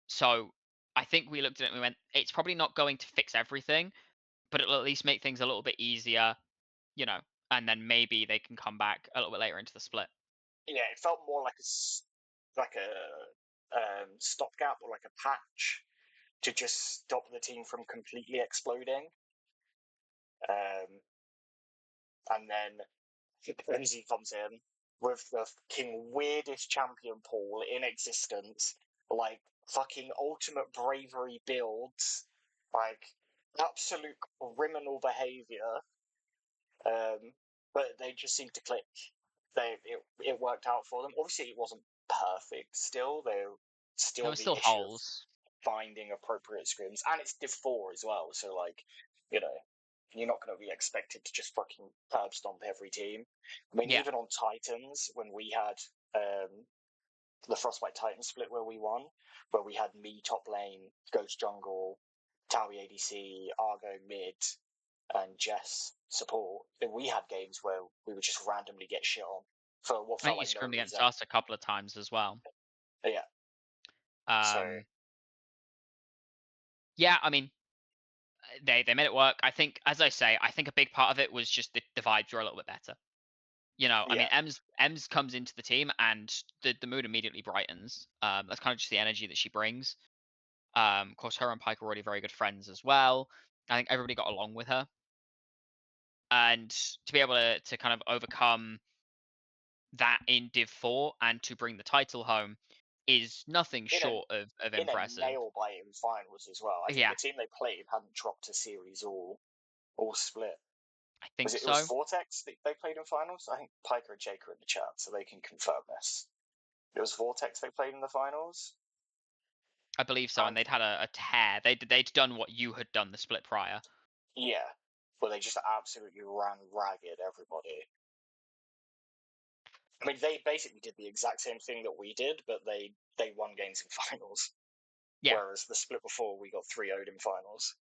So I think we looked at it and we went, it's probably not going to fix everything, but it'll at least make things a little bit easier, you know, and then maybe they can come back a little bit later into the split. Yeah, it felt more like a stopgap or like a patch to just stop the team from completely exploding. And then MZ comes in with the fucking weirdest champion pool in existence, like fucking ultimate bravery builds, like absolute criminal behavior. But they just seemed to click. It worked out for them. Obviously, it wasn't perfect. Still, they're still There were the still issue of holes. finding appropriate scrims, and it's Div 4 as well. So, like, you know, you're not going to be expected to just fucking curb stomp every team. I mean, Yeah. even on Titans, when we had the Frostbite Titan split where we won, where we had me top lane, Ghost jungle, Towie ADC, Argo mid, and Jess support, we had games where we would just randomly get shit on for what I think felt you like no scrimmed against reason. us a couple of times as well. Yeah. Yeah, I mean, they made it work. I think, as I say, I think a big part of it was just the vibes were a little bit better. You know, I mean, Ems comes into the team and the mood immediately brightens. That's kind of just the energy that she brings. Of course, her and Pike are already very good friends as well. I think everybody got along with her, and to be able to kind of overcome that in Div 4 and to bring the title home is nothing short of in impressive. a nail-biting finals as well. I think Yeah. the team they played hadn't dropped a series all split. I think It so. was Vortex that they played in finals? I think Piker and Jake are in the chat, so they can confirm this. It was Vortex they played in the finals? I believe so, and they'd had a tear. They'd done what you had done the split prior. Yeah, where they just absolutely ran ragged everybody. I mean, they basically did the exact same thing that we did, but they won games in finals. Yeah. Whereas the split before, we got 3-0'd in finals.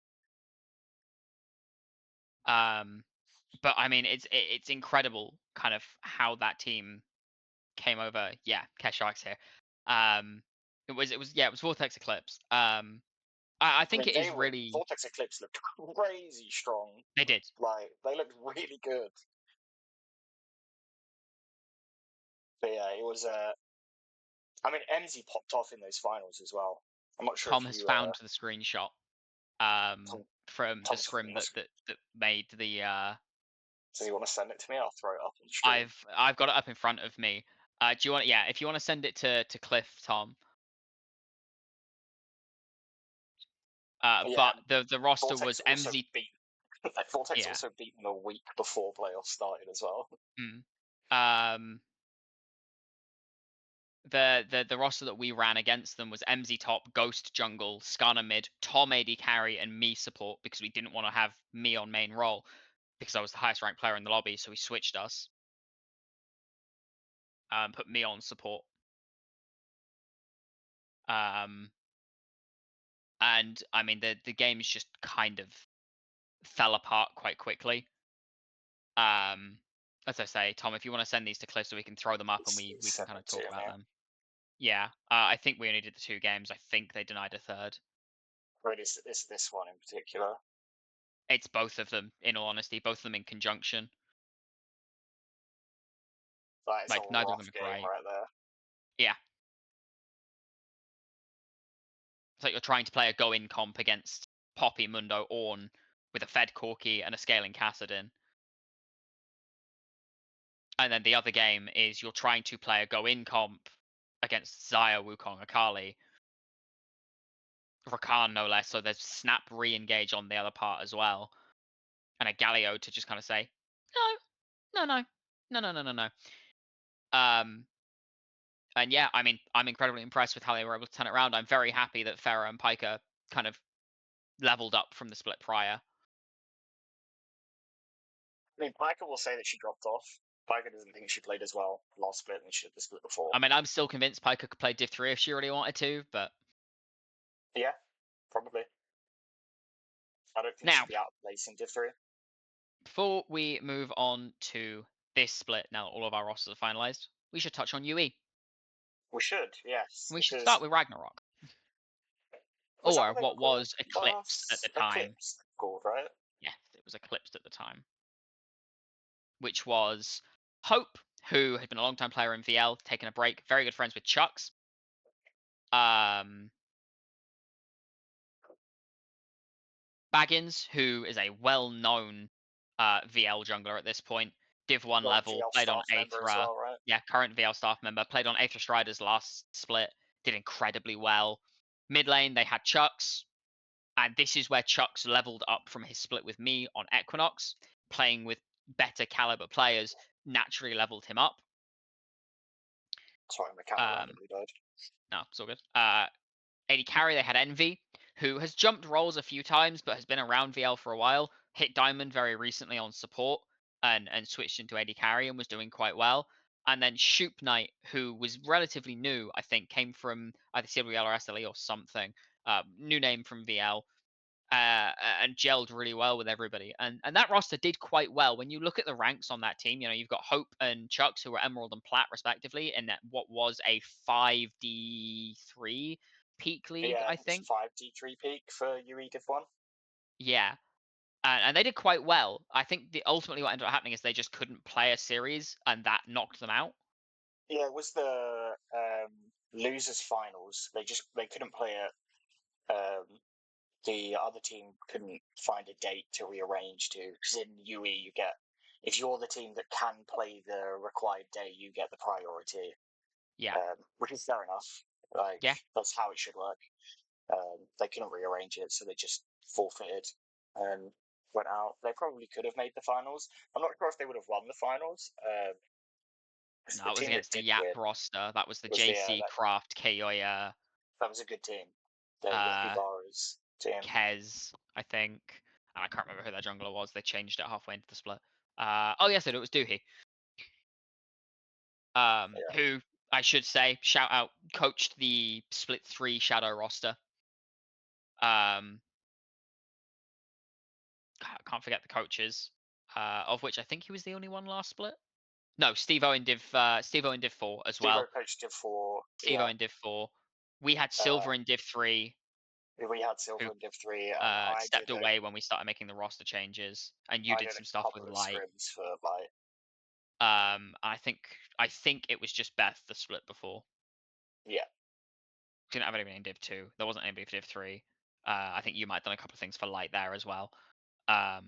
But I mean, it's incredible kind of how that team came over. Yeah, Keshark's here. It was Vortex Eclipse. I think it is really Vortex Eclipse looked crazy strong. They did. Like, they looked really good. But yeah, it was I mean, MZ popped off in those finals as well. I'm not sure Tom if has you found the screenshot from the scrim that made the So you want to send it to me? I'll throw it up on the stream. I've got it up in front of me. Do you want? Yeah, if you want to send it to Cliff, Tom. Yeah, But the roster Vortex was also MZ. Vortex Yeah. also beaten a week before playoffs started as well. The roster that we ran against them was MZ top, Ghost jungle, Skarner mid, Tom AD carry, and me support because we didn't want to have me on main role because I was the highest ranked player in the lobby, so we switched us. Put me on support. And I mean the games just kind of fell apart quite quickly. As I say, Tom, if you want to send these to Cliff so we can throw them up and we can Send kind of it to talk about me. them. Yeah, I think we only did the 2 games. I think they denied a third. Or is this one in particular? It's both of them, in all honesty, both of them in conjunction. That is Like, a neither of rough them are game great. right there. Yeah. It's like you're trying to play a go-in comp against Poppy, Mundo, Ornn with a Fed Corki and a scaling Kassadin. And then the other game is you're trying to play a go-in comp against Xayah, Wukong, Akali. Rakan, no less, so there's snap re-engage on the other part as well. And a Galio to just kind of say, no. And yeah, I mean, I'm incredibly impressed with how they were able to turn it around. I'm very happy that Pharah and Piker kind of leveled up from the split prior. I mean, Piker will say that she dropped off. Piker doesn't think she played as well last split than she did the split before. I mean, I'm still convinced Piker could play Div 3 if she really wanted to, but Yeah, probably. I don't think Now- she'd be out of place in Div 3. before we move on to this split, now that all of our rosters are finalized, we should touch on UE. We should, yes. We should because- start with Ragnarok, Was that or they what were called was Eclipsed at the last? time. Eclipsed, called, right? Yes, it was Eclipsed at the time. Which was Hope, who had been a long-time player in VL, taking a break, very good friends with Chucks. Baggins, who is a well-known VL jungler at this point, Div 1 Well, level, VL played on staff member as Aethra. well, right? Yeah, current VL staff member, played on Aethra Striders last split, did incredibly well. Mid lane, they had Chucks, and this is where Chucks leveled up from his split with me on Equinox, playing with better caliber players, naturally leveled him up. Sorry, my cat randomly died. No, it's all good. AD carry, they had Envy, who has jumped roles a few times, but has been around VL for a while. Hit Diamond very recently on support and switched into AD carry and was doing quite well. And then Shoop Knight, who was relatively new, I think, came from either CWL or SLE or something. New name from VL. And gelled really well with everybody. And that roster did quite well. When you look at the ranks on that team, you know, you've got Hope and Chucks, who were Emerald and Plat, respectively, in that what was a 5D3 peak league, Yeah, I think. 5D3 peak for UE Div 1. Yeah. And they did quite well. I think ultimately what ended up happening is they just couldn't play a series, and that knocked them out. Yeah, it was the losers finals. They couldn't play it. The other team couldn't find a date to rearrange to. Because in UE, you get, if you're the team that can play the required day, you get the priority. Yeah. Which is fair enough. Like, Yeah. that's how it should work. They couldn't rearrange it, so they just forfeited and went out. They probably could have made the finals. I'm not sure if they would have won the finals. No, it was against the Yap roster. That was the Was JC Craft Koya. That was a good team. The Uh, Yakubaras team. Kez, I think. And I can't remember who that jungler was. They changed it halfway into the split. Oh yes, it was Doohy. Who I should say, shout out, coached the split 3 Shadow roster. I can't forget the coaches, of which I think he was the only one last split. No, Steve-O in Div 4 as well. Steve-O coached Div 4. Steve-O in Div 4. We had Silver in Div 3. We had Silver in Div 3. I stepped away when we started making the roster changes, and you did some stuff with Light. For Light. I think it was just Beth the split before. Yeah. Didn't have anybody in Div 2. There wasn't anybody for Div 3. I think you might have done a couple of things for Light there as well. I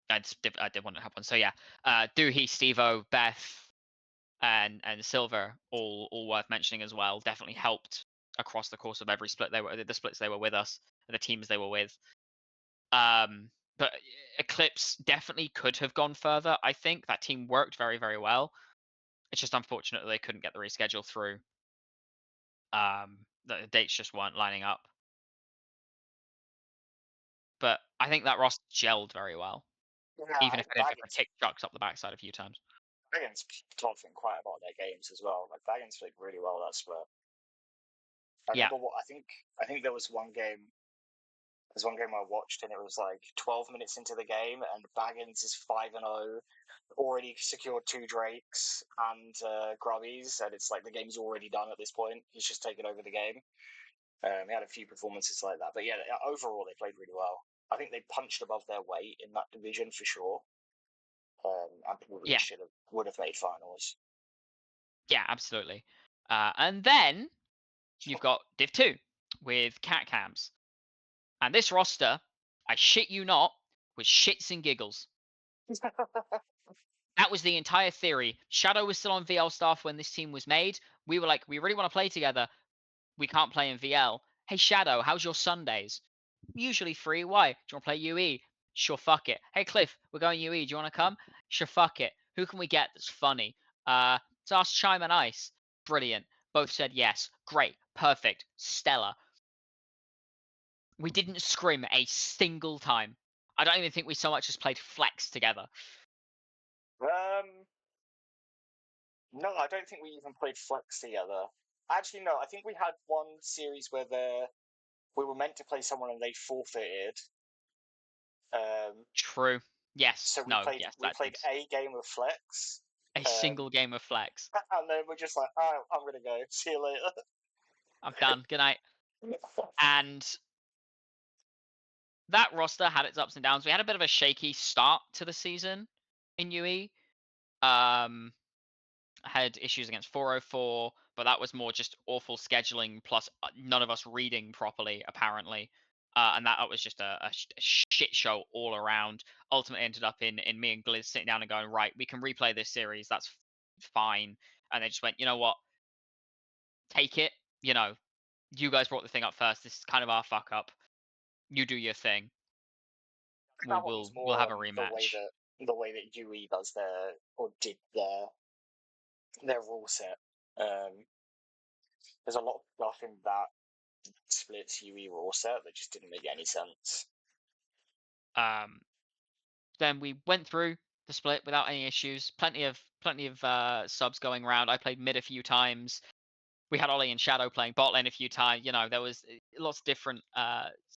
did want to help one. So yeah, Doohy, Steve-O, Beth, and Silver, all worth mentioning as well. Definitely helped across the course of every split the splits they were with us, the teams they were with. But Eclipse definitely could have gone further. I think that team worked very, very well. It's just unfortunate that they couldn't get the reschedule through. The dates just weren't lining up. But I think that roster gelled very well, Yeah, even I if think they did Baggins, kick Chucks up the backside a few times. Baggins told in quite a lot of their games as well. Like Baggins played really well that split. I Yeah. remember I think there was one game. There's one game I watched and it was like 12 minutes into the game and Baggins is 5-0, already secured 2 Drakes and Grubbies, and it's like the game's already done at this point. He's just taken over the game. He had a few performances like that, but yeah, overall they played really well. I think they punched above their weight in that division for sure. And probably Yeah. would have made finals. Yeah, absolutely. And then you've got Div 2 with Cat Cams. And this roster, I shit you not, was shits and giggles. That was the entire theory. Shadow was still on VL staff when this team was made. We were like, we really want to play together. We can't play in VL. Hey, Shadow, how's your Sundays? Usually free. Why? Do you want to play UE? Sure, fuck it. Hey, Cliff, we're going UE. Do you want to come? Sure, fuck it. Who can we get that's funny? Let's ask Chime and Ice. Brilliant. Both said yes. Great. Perfect. Stellar. We didn't scrim a single time. I don't even think we so much as played flex together. No, I don't think we even played flex together. Actually, no, I think we had one series where we were meant to play someone and they forfeited. True. Yes. So we No. played Yes. we played a game of flex, a single game of flex. and then we're just like, oh, I'm gonna go. See you later. I'm done. Good night. And that roster had its ups and downs. We had a bit of a shaky start to the season in UE. Had issues against 404, but that was more just awful scheduling plus none of us reading properly, apparently. And that was just a shit show all around. Ultimately ended up in me and Gliz sitting down and going, right, we can replay this series. That's fine. And they just went, you know what? Take it. You know, you guys brought the thing up first. This is kind of our fuck up. You do your thing. That one was We'll have a more rematch. the way that UE does did their rule set. There's a lot of stuff in that splits UE rule set that just didn't make any sense. Then we went through the split without any issues. Plenty of subs going around. I played mid a few times. We had Ollie and Shadow playing bot lane a few times. You know, there was lots of different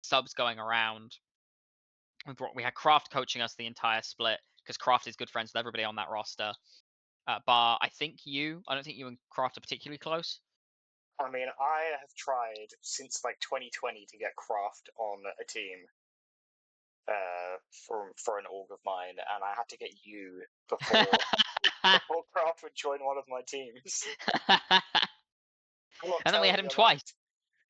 subs going around. We had Kraft coaching us the entire split because Kraft is good friends with everybody on that roster. Bar, I don't think you and Kraft are particularly close. I mean, I have tried since like 2020 to get Kraft on a team for an org of mine, and I had to get you before Kraft would join one of my teams. And then we had him twice.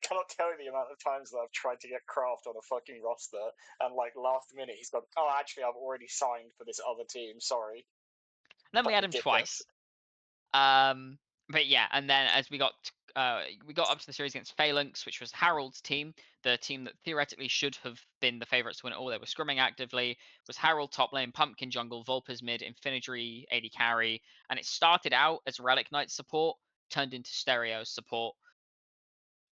Cannot tell you the amount of times that I've tried to get Kraft on a fucking roster, and like last minute he's gone, oh, actually, I've already signed for this other team. Sorry. And then we had him twice. But yeah, and then as we got up to the series against Phalanx, which was Harold's team, the team that theoretically should have been the favourites to win it all. They were scrimming actively. It was Harold top lane, Pumpkin jungle, Vulpes mid, Infinity AD carry, and it started out as Relic Knight support, turned into Stereo support.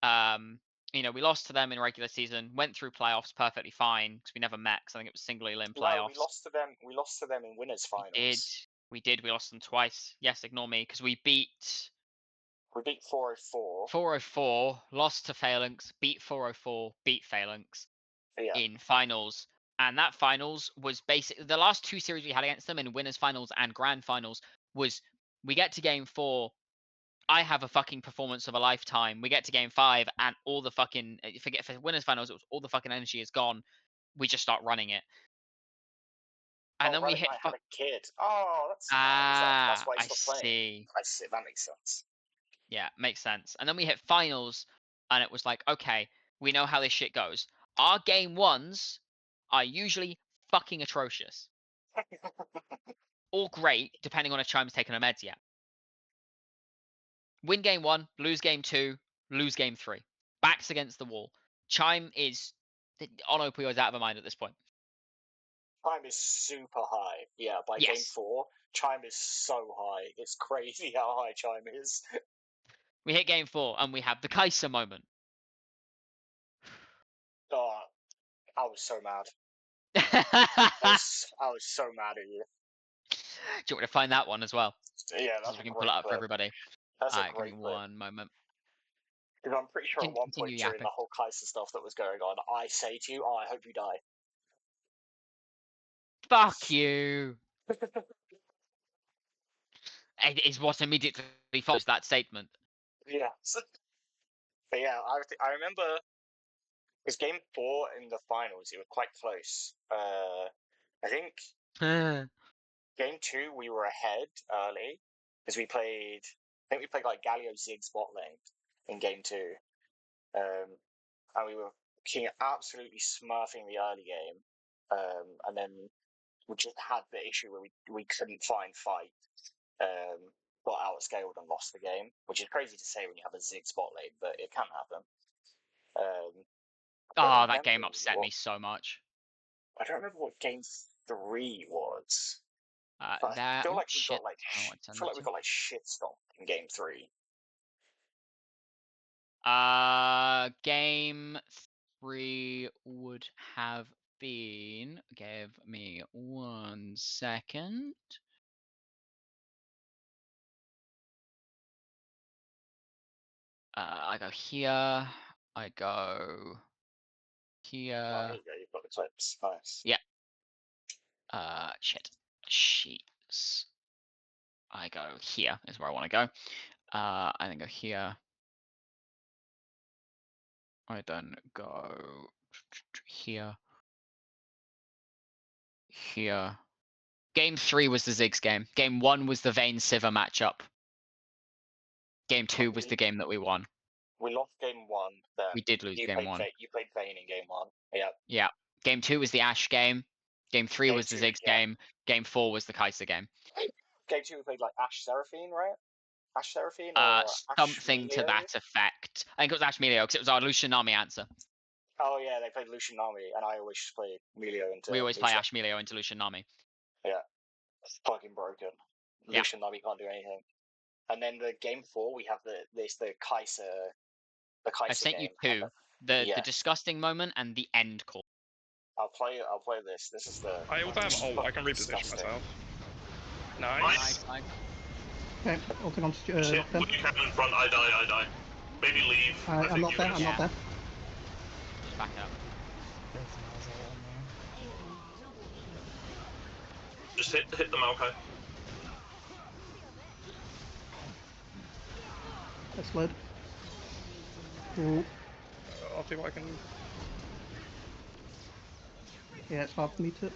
You know, we lost to them in regular season, went through playoffs perfectly fine because we never met. Because I think it was single elim playoffs. No, we lost to them in winners finals. We did. We lost them twice. Yes, ignore me because we beat 404. 404, lost to Phalanx, beat 404, beat Phalanx in finals. And that finals was basically the last two series we had against them in winners finals and grand finals was we get to game 4. I have a fucking performance of a lifetime. We get to game 5 and all the fucking forget for winners finals, it was all the fucking energy is gone. We just start running it. And then we hit. Had a kid. Oh, that's that's why he stopped playing. I see. That makes sense. Yeah, makes sense. And then we hit finals, and it was like, okay, we know how this shit goes. Our game 1s are usually fucking atrocious. Or great, depending on if Chime's taken her meds yet. Win game 1, lose game 2, lose game 3. Backs against the wall. Chime is on opioids out of her mind at this point. Chime is super high. Yeah, by game Yes. 4, Chime is so high. It's crazy how high Chime is. We hit game 4 and we have the Kaiser moment. Oh, I was so mad. Do I was so mad at you. you want me to find that one as well? Yeah, So that's we a can great pull it up for clip. everybody. That's a Alright, give me great clip. one moment. Because I'm pretty sure at one Continue point during yapping. the whole Kaiser stuff that was going on, I say to you, oh, I hope you die. Fuck you! It is what immediately follows that statement. Yeah. But yeah, I remember because game 4 in the finals, it was quite close. I think game 2 we were ahead early because we played. I think we played like Galio Ziggs bot lane in game 2, and we were absolutely smurfing the early game, and then we just had the issue where we couldn't find fight. Got outscaled and lost the game, which is crazy to say when you have a Ziggs bot lane, but it can happen. Oh, that game upset me so much. I don't remember what game 3 was. I That feel like we shit. got like I feel like we got like shit stomped in game 3. Game 3 would have been. Give me 1 second. I go here. I go here. Oh, here you go. You've got the clips. Nice. Yeah. Shit. Sheets. I go here is where I want to go. I then go here. I then go here. Here. Game 3 was the Ziggs game. Game 1 was the Vayne Sivir matchup. Game 2 was the game that we won. We lost game 1. Then We did lose game 1. You played Vayne in game 1. Yeah. Yeah. Game 2 was the Ashe game. Game 3 was the Game 2, Ziggs game. Game 4 was the Kaiser game. Game 2 we played like Ashe Seraphine, right? Ashe Seraphine or something Ashe to that effect. I think it was Ashe Melio because it was our Lucian Nami answer. Oh yeah, they played Lucian Nami, and I always play Melio into. We always play Ashe Melio into Lucian Nami. Yeah, it's fucking broken. Yeah. Lucian Nami can't do anything. And then the game 4, we have the Kaiser. The Kaiser. I sent game. you two. The disgusting moment and the end call. I'll play this. This is the. I also have ult. I can reposition myself. Nice. Okay, ulting on Shit, Nocturne. when you come in front, I die. Maybe leave. I I'm think not you there, can I'm not there. Just back up. just hit the Maokai. That's load. Ooh, I'll see what I can. yeah, it's hard for me to.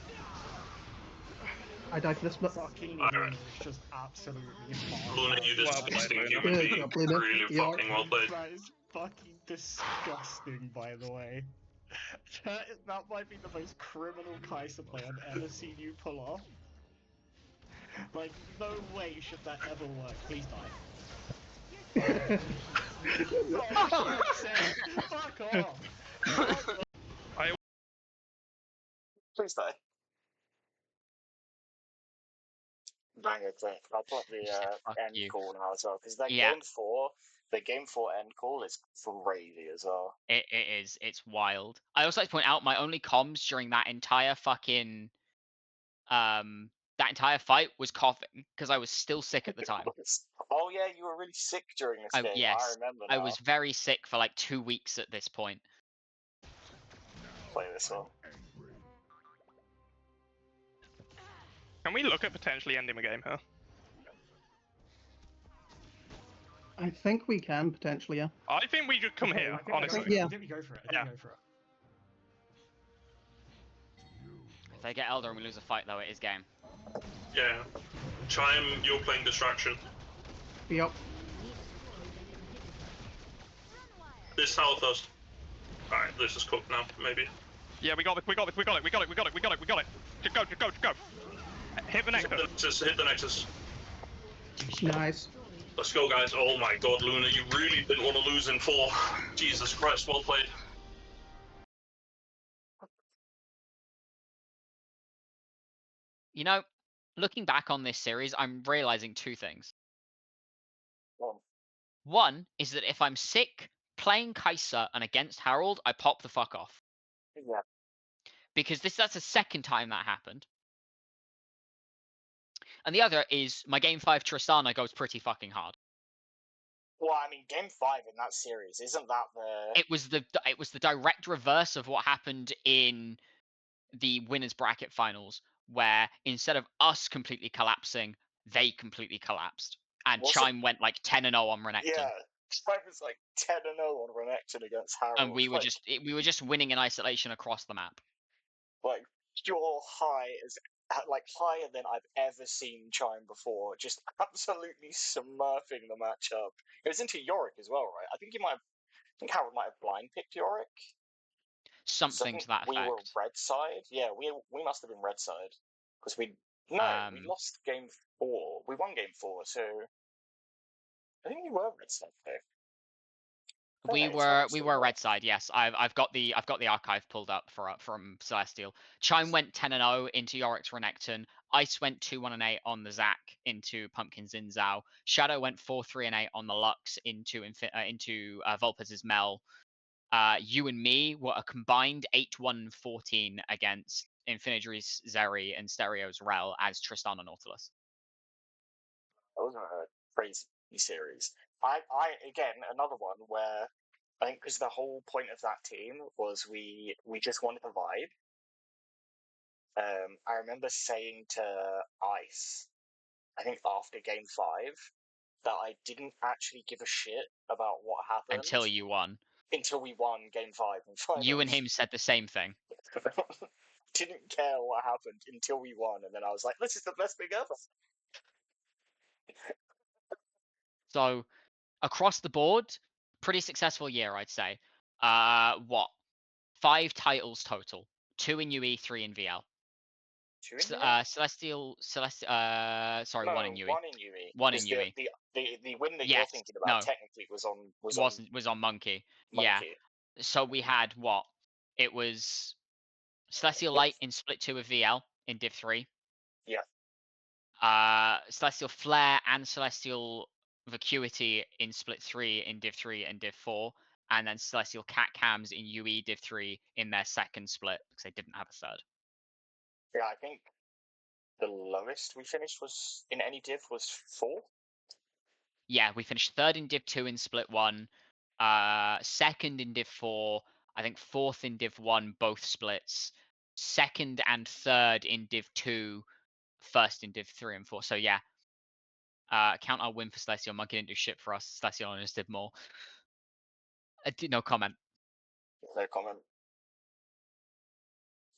I died for this, but. Fucking Alright. Luna is just absolutely fine. Luna, you Well played, disgusting Luna. human Good, being. Luna. Really Yeah. fucking well played. That is fucking disgusting, by the way. That might be the most criminal Kaiser play I've ever seen you pull off. Like, no way should that ever work. Please die. Oh, fuck off! Please die. Banger clip. I'll put the Fuck end you. call now as well because that Yeah. game 4. The game 4 end call is crazy as well. It is. It's wild. I also like to point out my only comms during that entire fucking that entire fight was coughing because I was still sick at the time. Oh yeah, you were really sick during this game. Yes, I remember now. I was very sick for like 2 weeks at this point. Play this one. Can we look at potentially ending the game here? I think we can, potentially, yeah. I think we should come here, honestly. Yeah. I think we go for it. Yeah. Go for it. If they get Elder and we lose a fight though, it is game. Yeah. Chime, you're playing distraction. Yep. This tower first. Alright, this is cooked now, maybe. Yeah, we got it. Just go. Hit the Nexus. Hit the Nexus. Nice. Let's go, guys. Oh my god, Luna, you really didn't want to lose in 4. Jesus Christ, well played. You know, looking back on this series, I'm realizing two things. Well, One is that if I'm sick, playing Kai'Sa and against Harold, I pop the fuck off. yeah. Because that's the second time that happened. And the other is my game 5 Tristana goes pretty fucking hard. Well, I mean, Game 5 in that series, isn't that the... It was the direct reverse of what happened in the winners bracket finals, where instead of us completely collapsing, they completely collapsed. And Was it- Chime went like 10-0 on Renekton. Yeah, Chime was like 10-0 on Renekton against Harold. And we were like, just winning in isolation across the map. like pure high as like higher than I've ever seen Chime before, just absolutely smurfing the matchup. It was into Yorick as well, right? I think Harold might have blind picked Yorick. So I Something think to that we were effect. red side. Yeah, we must have been red side because we we lost game 4. We won game 4, so I think we were red side though. We Okay, were so red side, yes. I've got the archive pulled up from Celestial. Chime went 10-0 into Yorick's Renekton. Ice went 2-1-8 on the Zac into Pumpkin Zinzao. Shadow went 4-3-8 on the Lux into Vulpez's Mel. You and me were a combined 8-1-14 against Infinity's Zeri and Stereo's Rel as Tristan and Nautilus. That was a crazy series. I again another one where I think because the whole point of that team was we just wanted the vibe. I remember saying to Ice, I think after game 5, that I didn't actually give a shit about what happened Until you won. Until we won game 5 in finals. You and him said the same thing. Didn't care what happened until we won, and then I was like, "This is the best thing ever." So, across the board, pretty successful year, I'd say. 5 titles total. 2 in UE, 3 in VL. 2 in UE? Celestial, sorry, No, 1 in UE. 1 in UE. 1 in 'Cause UE. The win that Yes, you're thinking about no. technically was on on Monkey. Yeah. Monkey. So we had what? It was Celestial Yes. Light in split 2 of VL in Div 3. Yeah. Celestial Flare and Celestial Vacuity in split 3 in Div 3 and Div 4. And then Celestial Cat Cams in UE Div 3 in their second split because they didn't have a third. Yeah, I think the lowest we finished was in any div was 4. Yeah, we finished third in Div 2 in split 1, second in Div 4, I think fourth in Div 1, both splits, second and third in Div 2, first in Div 3 and 4. So yeah, count our win for Celestial. Monkey didn't do shit for us. Celestial just did more. No comment. No comment.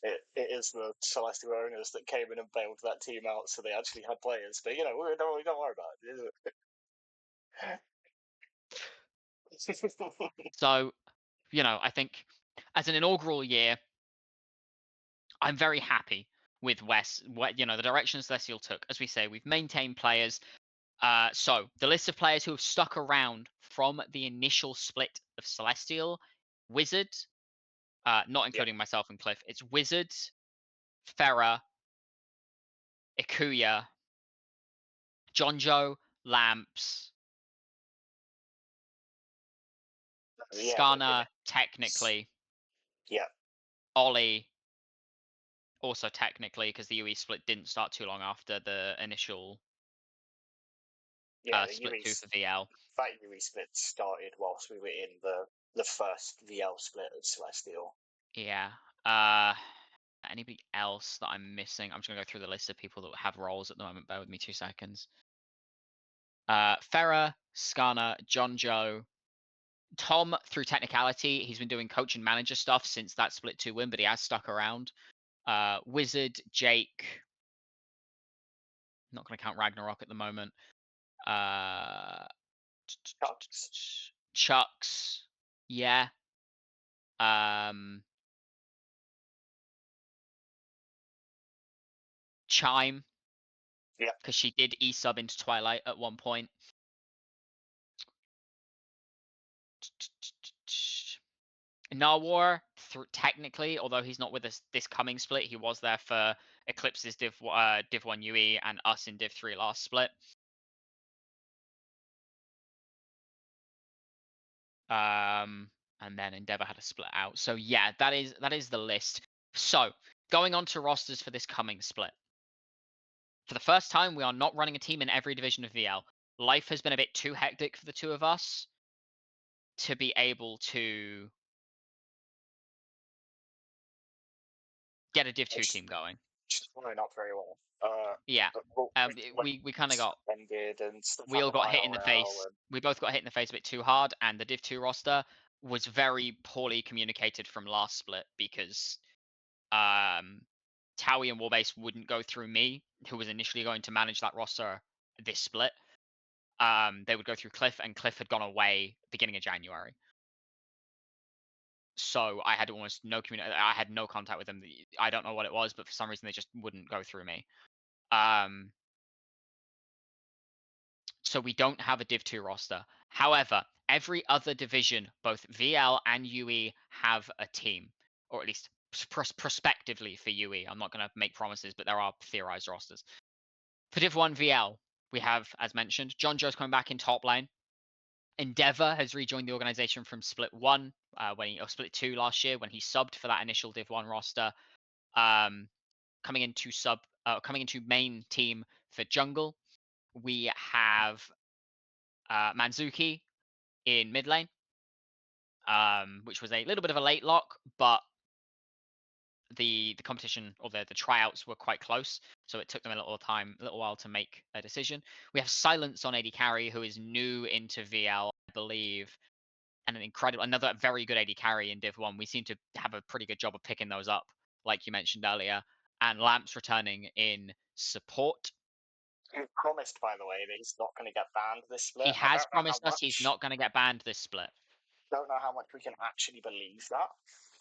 It is the Celestial owners that came in and bailed that team out, so they actually had players. But we don't worry about it. So, I think as an inaugural year, I'm very happy with the direction Celestial took. As we say, we've maintained players. So the list of players who have stuck around from the initial split of Celestial, Wizard, not including myself and Cliff, it's Wizard, Pharah, Ikuya, Jonjo, Lamps, Skarner, technically. Yeah. Ollie, also technically, because the UE split didn't start too long after the initial split 2 for VL. That UE split started whilst we were in the first VL split of Celestial. Yeah. Anybody else that I'm missing? I'm just gonna go through the list of people that have roles at the moment. Bear with me 2 seconds. Pharah, Skarner, Jonjo, Tom. Through technicality, he's been doing coach and manager stuff since that split 2 win, but he has stuck around. Wizard, Jake. Not gonna count Ragnarok at the moment. Chucks. Yeah. Chime. Yeah. Because she did E-sub into Twilight at one point. Nawar technically, although he's not with us this coming split, he was there for Eclipse's Div 1 UE and us in Div 3 last split. And then Endeavor had a split out. So yeah, that is the list. So going on to rosters for this coming split. For the first time, we are not running a team in every division of VL. Life has been a bit too hectic for the two of us to be able to get a Div 2 team going. Just following up very well. Yeah. Well, We kind of got ended and stuff we all happened got hit in the IRL face. We both got hit in the face a bit too hard, and the Div 2 roster was very poorly communicated from last split because Towie and Warbase wouldn't go through me, who was initially going to manage that roster this split. They would go through Cliff, and Cliff had gone away beginning of January. So I had almost no I had no contact with them. I don't know what it was, but for some reason they just wouldn't go through me. So we don't have a Div 2 roster. However, every other division, both VL and UE, have a team, or at least prospectively for UE. I'm not going to make promises, but there are theorized rosters. For Div 1 VL, we have, as mentioned, John Joe's coming back in top lane. Endeavor has rejoined the organization from Split 1, or Split 2 last year when he subbed for that initial Div 1 roster. Coming into main team for jungle, we have Manzuki in mid lane, which was a little bit of a late lock, but the competition or the tryouts were quite close, so it took them a little while to make a decision. We have Silence on AD carry, who is new into VL, I believe, and another very good AD carry in Div 1. We seem to have a pretty good job of picking those up, like you mentioned earlier. And Lamps returning in support. He promised, by the way, that he's not going to get banned this split. He has promised us he's not going to get banned this split. Don't know how much we can actually believe that,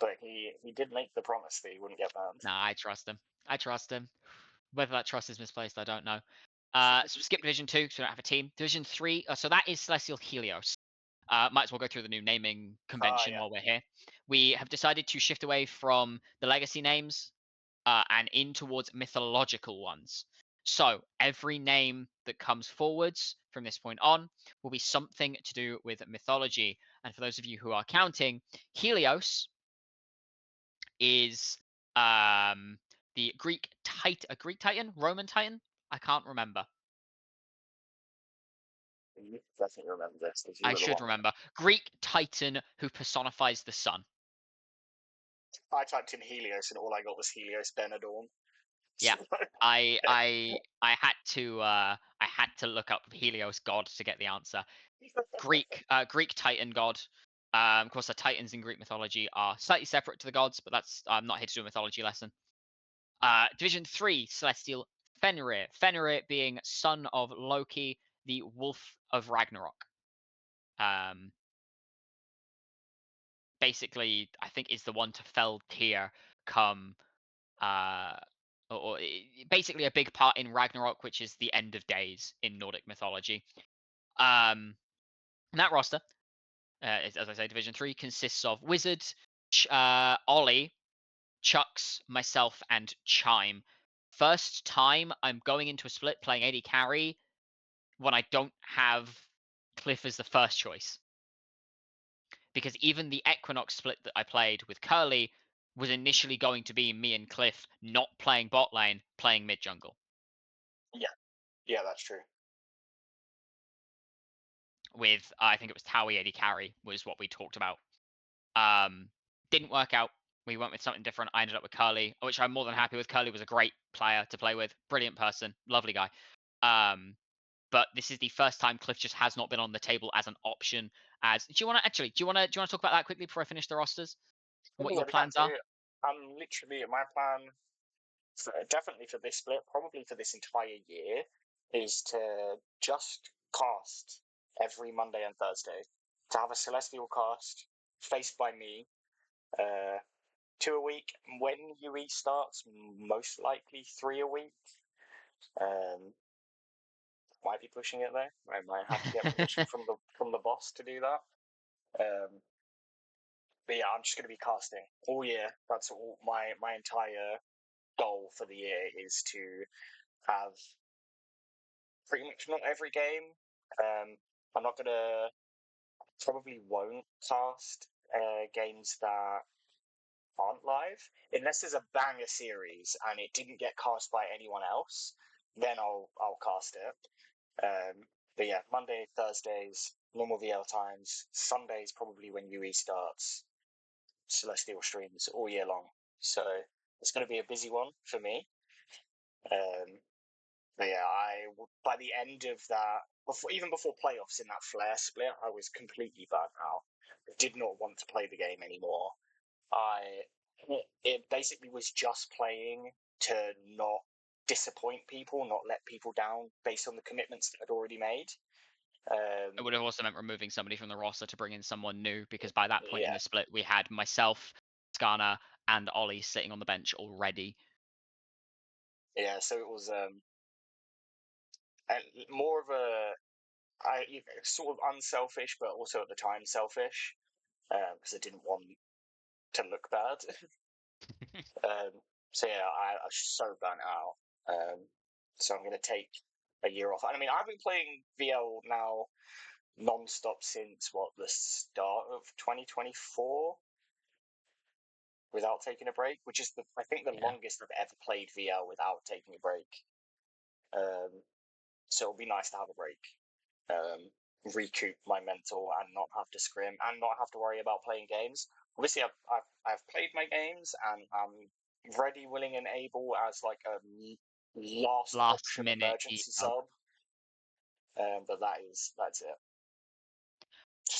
but he did make the promise that he wouldn't get banned. Nah, I trust him. Whether that trust is misplaced, I don't know. So skip Division 2, so we don't have a team. Division 3, so that is Celestial Helios. Might as well go through the new naming convention while we're here. We have decided to shift away from the legacy names and in towards mythological ones. So every name that comes forwards from this point on will be something to do with mythology. And for those of you who are counting, Helios is the Greek Titan, Roman Titan. I can't remember. You definitely remember this. I should remember. Greek Titan who personifies the sun. I typed in Helios and all I got was Helios Benidorm. Yeah, I had to look up Helios god to get the answer. Greek Titan god. Of course, the Titans in Greek mythology are slightly separate to the gods, but I'm not here to do a mythology lesson. Division 3, Celestial Fenrir. Fenrir being son of Loki, the Wolf of Ragnarok. Basically, I think is the one to fell Tyr come or basically a big part in Ragnarok, which is the end of days in Nordic mythology. That roster, as I say, Division 3 consists of Wizard, Ollie, Chucks, myself, and Chime. First time I'm going into a split playing AD carry when I don't have Cliff as the first choice. Because even the Equinox split that I played with Curly was initially going to be me and Cliff not playing bot lane, playing mid jungle. Yeah, that's true. With, I think it was Towie AD carry was what we talked about. Didn't work out. We went with something different. I ended up with Curly, which I'm more than happy with. Curly was a great player to play with. Brilliant person. Lovely guy. But this is the first time Cliff just has not been on the table as an option. Do you want to talk about that quickly before I finish the rosters? What your plans are? I'm literally, my plan, definitely for this split, probably for this entire year, is to just cast every Monday and Thursday. To have a Celestial cast, faced by me, 2 a week. When UE starts, most likely 3 a week. Might be pushing it though. I might have to get permission from the boss to do that. But yeah, I'm just going to be casting all year. That's all my entire goal for the year is to have pretty much not every game. I'm not going to probably won't cast games that aren't live unless there's a banger series and it didn't get cast by anyone else. Then I'll cast it. But yeah, Monday, Thursdays, normal VL times. Sundays probably when UE starts. Celestial streams all year long. So it's going to be a busy one for me. But yeah, by the end of that, even before playoffs in that Flare split, I was completely burnt out. I did not want to play the game anymore. It basically was just playing to not disappoint people, not let people down based on the commitments that I'd already made. It would have also meant removing somebody from the roster to bring in someone new, because by that point in Yeah. the split, we had myself, Skarner, and Ollie sitting on the bench already. Yeah, so it was more of a sort of unselfish, but also at the time selfish, because I didn't want to look bad. So yeah, I was so burnt out. So I'm going to take a year off. And I mean, I've been playing VL now non-stop since the start of 2024 without taking a break, which is I think the longest I've ever played VL without taking a break. So it'll be nice to have a break, recoup my mental, and not have to scrim and not have to worry about playing games. Obviously, I've played my games and I'm ready, willing, and able as like a last option minute emergency sub. But that's it.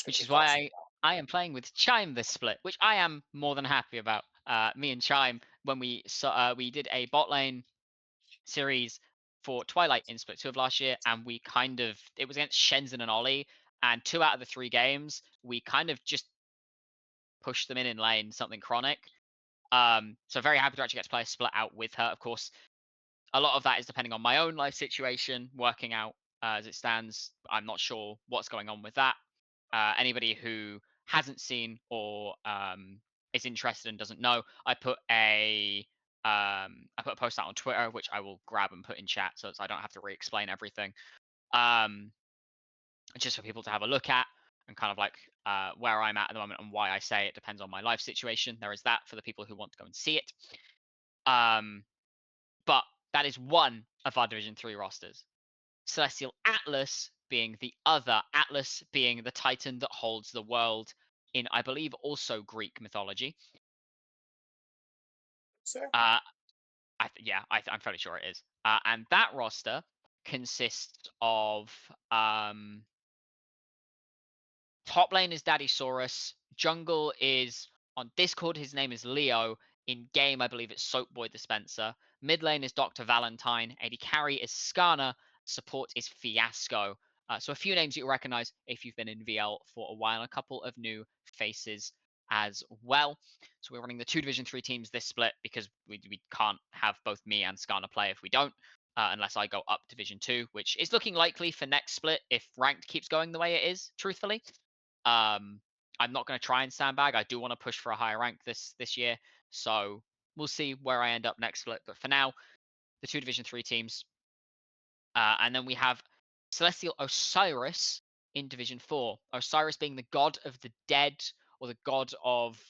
Which is why I am playing with Chime this split, which I am more than happy about. Me and Chime, when we did a bot lane series for Twilight in split 2 of last year, and it was against Shenzhen and Ollie, and 2 out of the 3 games we kind of just pushed them in lane something chronic. So very happy to actually get to play a split out with her. Of course, a lot of that is depending on my own life situation working out as it stands. I'm not sure what's going on with that. Anybody who hasn't seen or is interested and doesn't know, I put a post out on Twitter, which I will grab and put in chat, so I don't have to re-explain everything. Just for people to have a look at and kind of like where I'm at the moment and why I say it depends on my life situation. There is that for the people who want to go and see it. But that is one of our Division 3 rosters. Celestial Atlas being the other, Atlas being the titan that holds the world in, I believe, also Greek mythology. I'm fairly sure it is. And that roster consists of top lane is Daddysaurus, jungle is on Discord, his name is Leo. In game, I believe it's Soapboy Dispenser. Mid lane is Dr. Valentine. AD carry is Skarner. Support is Fiasco. So a few names you'll recognize if you've been in VL for a while. A couple of new faces as well. So we're running the 2 Division 3 teams this split because we can't have both me and Skarner play if we don't. Unless I go up Division 2, which is looking likely for next split if ranked keeps going the way it is, truthfully. I'm not going to try and sandbag. I do want to push for a higher rank this year. So we'll see where I end up next split. But for now, the 2 Division 3 teams. And then we have Celestial Osiris in Division 4. Osiris being the god of the dead or the god of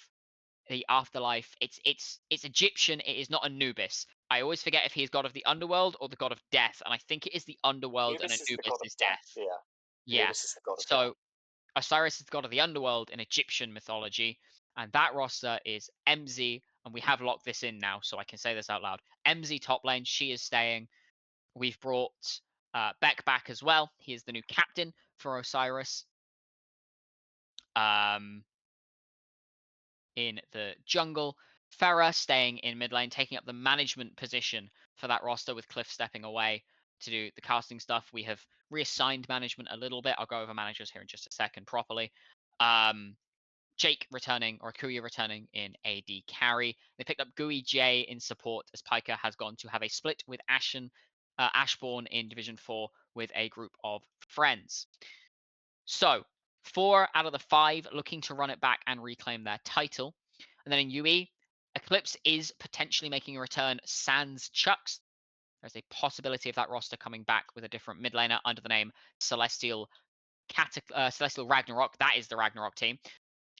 the afterlife. It's Egyptian. It is not Anubis. I always forget if he is god of the underworld or the god of death. And I think it is the underworld and Anubis is death. Yeah. Anubis is the god of So death. Osiris is the god of the underworld in Egyptian mythology, and that roster is MZ, and we have locked this in now, so I can say this out loud. MZ top lane, she is staying. We've brought Beck back as well. He is the new captain for Osiris. In the jungle, Farah staying in mid lane, taking up the management position for that roster with Cliff stepping away to do the casting stuff. We have reassigned management a little bit. I'll go over managers here in just a second properly. Jake returning, or Akuya returning in AD carry. They picked up Gui J in support as Piker has gone to have a split with Ashbourne in Division 4 with a group of friends. So 4 out of the 5 looking to run it back and reclaim their title. And then in UE, Eclipse is potentially making a return sans Chucks. There's a possibility of that roster coming back with a different mid laner under the name Celestial Ragnarok. That is the Ragnarok team.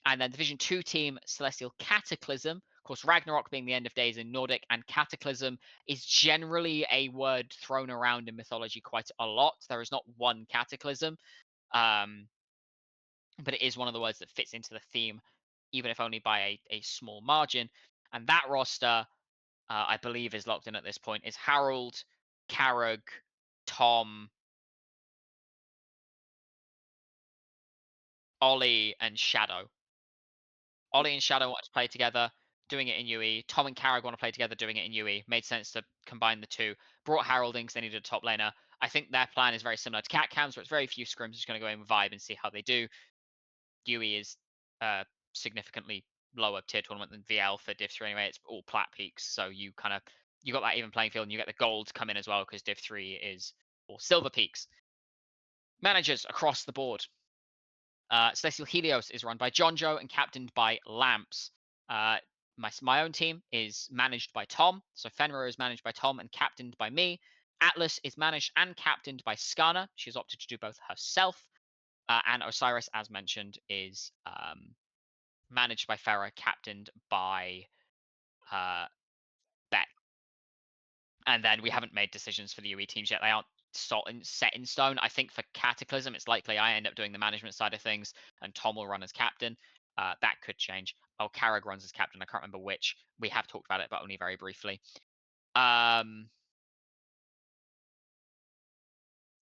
And then Division 2 team, Celestial Cataclysm. Of course, Ragnarok being the end of days in Nordic, and Cataclysm is generally a word thrown around in mythology quite a lot. There is not one Cataclysm, but it is one of the words that fits into the theme, even if only by a small margin. And that roster, I believe, is locked in at this point, is Harold, Karag, Tom, Ollie, and Shadow. Ollie and Shadow want to play together, doing it in UE. Tom and Karag want to play together, doing it in UE. Made sense to combine the two. Brought Harold in because they needed a top laner. I think their plan is very similar to Cat Cam's, where it's very few scrims. Just going to go in with vibe and see how they do. UE is significantly lower tier tournament than VL for Div 3 anyway. It's all plat peaks, so you got that even playing field, and you get the gold come in as well because Div 3 is all silver peaks. Managers across the board. Celestial Helios is run by Jonjo and captained by Lamps. My own team is managed by Tom. So Fenrir is managed by Tom and captained by me. Atlas is managed and captained by Skana. She's opted to do both herself. And Osiris, as mentioned, is managed by Farah, captained by Bet. And then we haven't made decisions for the UE teams yet. They aren't set in stone. I think for Cataclysm, it's likely I end up doing the management side of things and Tom will run as captain. That could change. Oh, Karag runs as captain. I can't remember which. We have talked about it, but only very briefly. And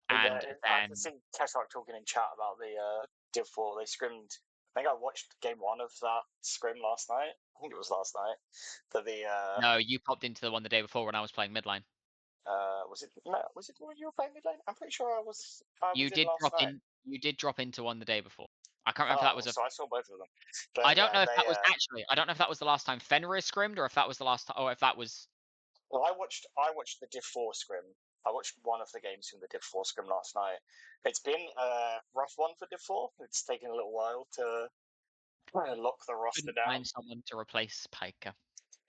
I've then seen Keshark talking in chat about the Div 4. They scrimmed. I think I watched game 1 of that scrim last night. I think it was last night. For the no, you popped into the one the day before when I was playing midline. was it when you were playing mid lane? I'm pretty sure I was You in did last drop night. in. You did drop into one the day before. I can't remember if that was a. So I saw both of them. But I don't yeah, know if that was actually. I don't know if that was the last time Fenrir scrimmed or if that was the last time. Or if that was. Well, I watched the Div 4 scrim. I watched one of the games from the Div 4 scrim last night. It's been a rough one for Div 4. It's taken a little while to lock the roster Couldn't down. find someone to replace Piker.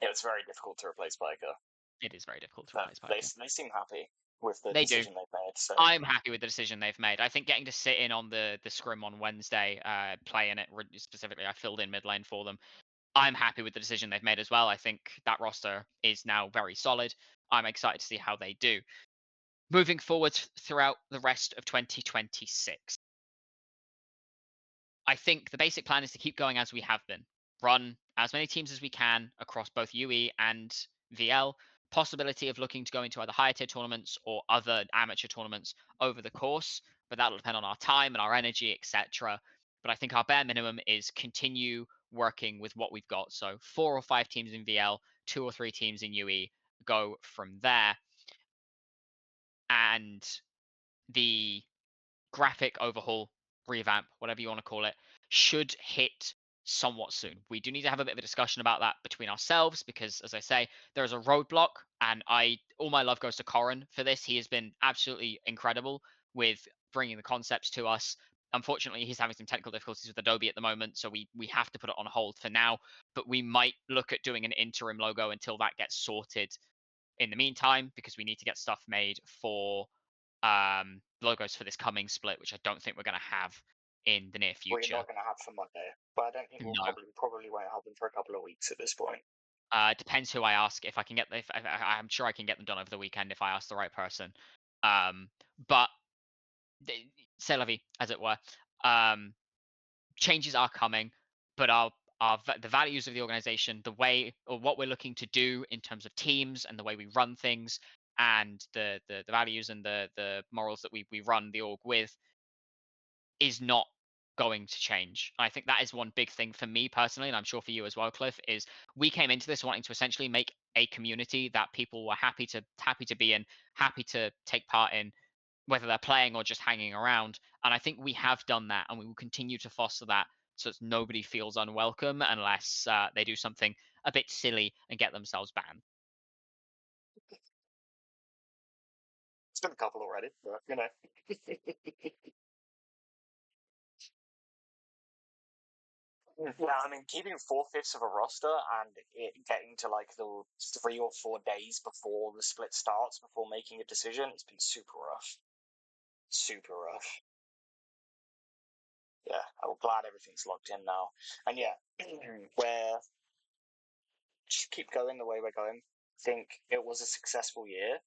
Yeah, it's very difficult to replace Piker. It is very difficult to replace Piker. They seem happy with the They decision they've made. So I'm happy with the decision they've made. I think getting to sit in on the scrim on Wednesday, playing it specifically, I filled in mid lane for them. I'm happy with the decision they've made as well. I think that roster is now very solid. I'm excited to see how they do. Moving forward throughout the rest of 2026. I think the basic plan is to keep going as we have been. Run as many teams as we can across both UE and VL. Possibility of looking to go into either higher tier tournaments or other amateur tournaments over the course, but that'll depend on our time and our energy, etc. But I think our bare minimum is continue working with what we've got. So 4 or 5 teams in VL, 2 or 3 teams in UE, go from there. And the graphic overhaul, revamp, whatever you want to call it, should hit somewhat soon. We do need to have a bit of a discussion about that between ourselves because, as I say, there is a roadblock, and all my love goes to Corin for this. He has been absolutely incredible with bringing the concepts to us. Unfortunately, he's having some technical difficulties with Adobe at the moment, so we have to put it on hold for now. But we might look at doing an interim logo until that gets sorted in the meantime, because we need to get stuff made for logos for this coming split, which I don't think we're going to have in the near future. We're not going to have for Monday, but I don't think we'll probably won't have them for a couple of weeks at this point. Depends who I ask. If I can get, I'm sure I can get them done over the weekend if I ask the right person. But c'est la vie, as it were. Changes are coming, but the values of the organization, the way or what we're looking to do in terms of teams and the way we run things, and the values and the morals that we run the org with, is not going to change. I think that is one big thing for me personally, and I'm sure for you as well, Cliff, is we came into this wanting to essentially make a community that people were happy to be in, happy to take part in, whether they're playing or just hanging around. And I think we have done that, and we will continue to foster that so that nobody feels unwelcome unless they do something a bit silly and get themselves banned. It's been a couple already, but Yeah, I mean, keeping 4/5 of a roster and it getting to like the 3 or 4 days before the split starts, before making a decision, it's been super rough. Super rough. Yeah, I'm glad everything's locked in now. And yeah, we're just keep going the way we're going. I think it was a successful year.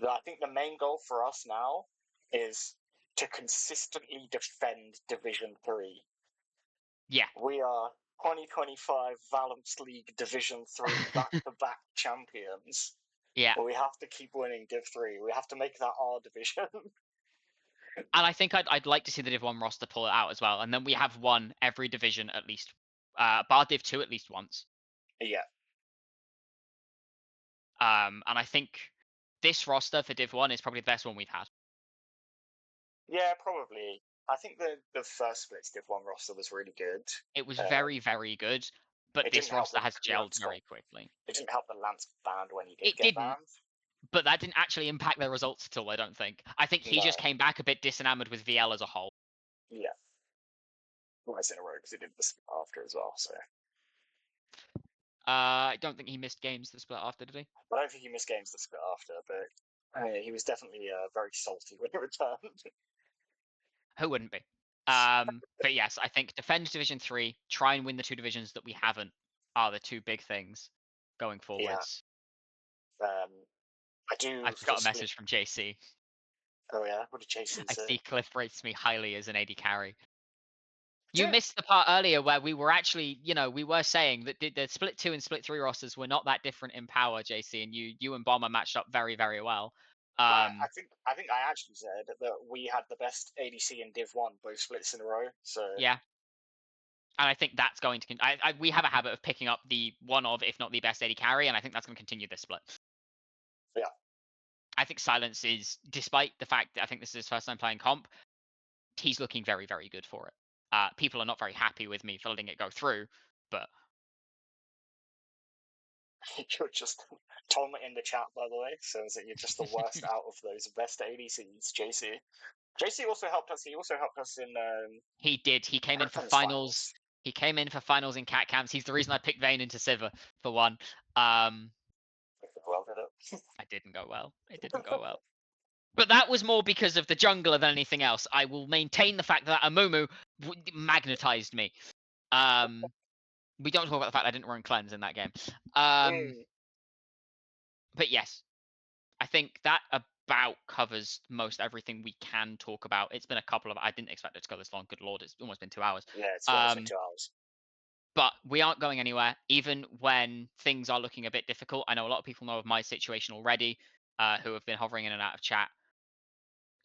I think the main goal for us now is to consistently defend Division 3. Yeah. We are 2025 Valence League Division 3 back-to-back champions. Yeah. But we have to keep winning Div 3. We have to make that our division. And I think I'd like to see the Div 1 roster pull it out as well. And then we have won every division at least, bar Div 2 at least once. Yeah. And I think this roster for Div 1 is probably the best one we've had. Yeah, probably. I think the first Splits Div 1 roster was really good. It was very, very good, but it this didn't help roster that has gelled Lance got- very quickly. It didn't help that Lance banned when he did It get didn't. banned. But that didn't actually impact their results at all, I don't think. I think he just No. came back a bit disenamored with VL as a whole. Yeah. Twice in a row because he did the split after as well, so. I don't think he missed games the split after, did he? I don't think he missed games the split after, but he was definitely very salty when he returned. Who wouldn't be? But yes, I think defend Division 3, try and win the 2 divisions that we haven't are the 2 big things going forwards. I do. I've got a message from JC. Oh yeah, what did JC I say? see Cliff rates me highly as an AD carry. You Yeah. missed the part earlier where we were actually, we were saying that the split 2 and split 3 rosters were not that different in power, JC, and you and Bomber matched up very, very well. I think I actually said that we had the best ADC in Div 1 both splits in a row. So Yeah. And I think that's going to. We have a habit of picking up the one of, if not the best AD carry, and I think that's going to continue this split. Yeah. I think Silence is, despite the fact that I think this is his first time playing comp, he's looking very, very good for it. People are not very happy with me for letting it go through, but you're just Tom in the chat, by the way, says that you're just the worst out of those best ADCs. JC also helped us. He also helped us in. He did. He came in for Griffin's finals. He came in for finals in cat camps. He's the reason I picked Vayne into Sivir for one. Well, did it? I didn't go well. It didn't go well. But that was more because of the jungler than anything else. I will maintain the fact that Amumu magnetized me. We don't talk about the fact I didn't run cleanse in that game. But yes, I think that about covers most everything we can talk about. It's been a couple of. I didn't expect it to go this long. Good lord, it's almost been 2 hours. Yeah, it's almost been 2 hours. But we aren't going anywhere, even when things are looking a bit difficult. I know a lot of people know of my situation already, who have been hovering in and out of chat.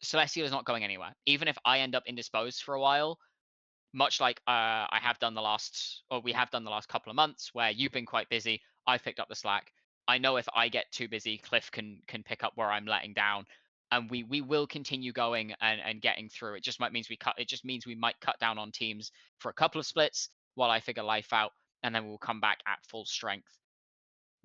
Celestial is not going anywhere. Even if I end up indisposed for a while, much like we have done the last couple of months, where you've been quite busy, I've picked up the slack. I know if I get too busy, Cliff can pick up where I'm letting down, and we will continue going and getting through. It just means we might cut down on teams for a couple of splits while I figure life out, and then we'll come back at full strength.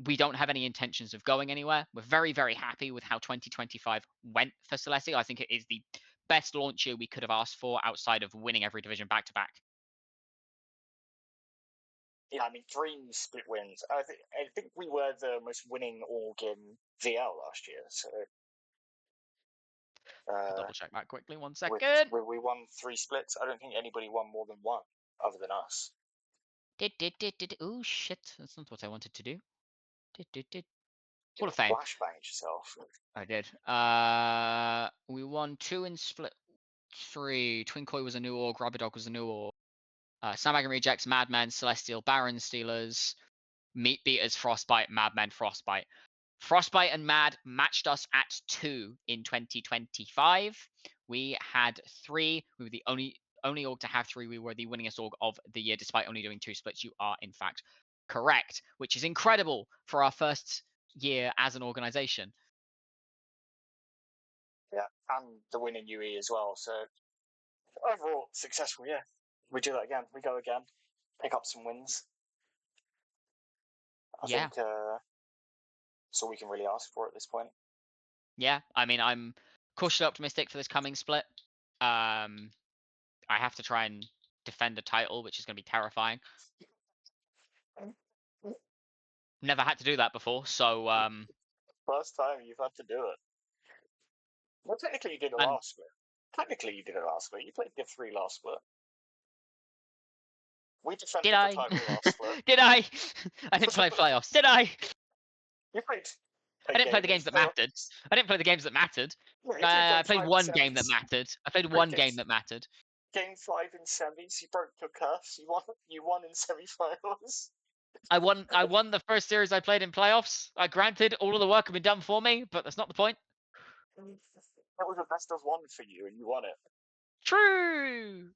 We don't have any intentions of going anywhere. We're very, very happy with how 2025 went for Celestial. I think it is the best launch year we could have asked for outside of winning every division back to back. Yeah, I mean 3 split wins. I think we were the most winning org in VL last year. So Double check that quickly. 1 second. We won 3 splits. I don't think anybody won more than 1 other than us. Oh shit! That's not what I wanted to do. Hall of Fame. Flashbang yourself. I did. We won 2 in split 3. Twinkoi was a new org. Rabidog was a new org. Sandbag and Rejects, Madmen, Celestial, Baron, Steelers, Meat Beaters, Frostbite, Madmen, Frostbite. Frostbite and Mad matched us at 2 in 2025. We had 3. We were the only org to have 3. We were the winningest org of the year, despite only doing 2 splits. You are, in fact, correct, which is incredible for our first year as an organization. Yeah, and the win in UE as well. So overall, successful. Yeah, we do that again. We go again, pick up some wins. I think that's all we can really ask for at this point. Yeah, I mean, I'm cautiously optimistic for this coming split. I have to try and defend a title, which is going to be terrifying. Never had to do that before, so First time you've had to do it. Well, technically you did it And- last split. Technically you did it last split. You played Div 3 last split. We defended did the I? title last split. Did I? I didn't play playoffs. Did I? You played. I didn't play the games that mattered. I didn't play the games that mattered. I played one game that mattered. I played one game that mattered. Game 5 in semis, you broke your curse. You won in semi-finals. I won the first series I played in playoffs. Granted, all of the work had been done for me, but that's not the point. That was a best of one for you, and you won it. True.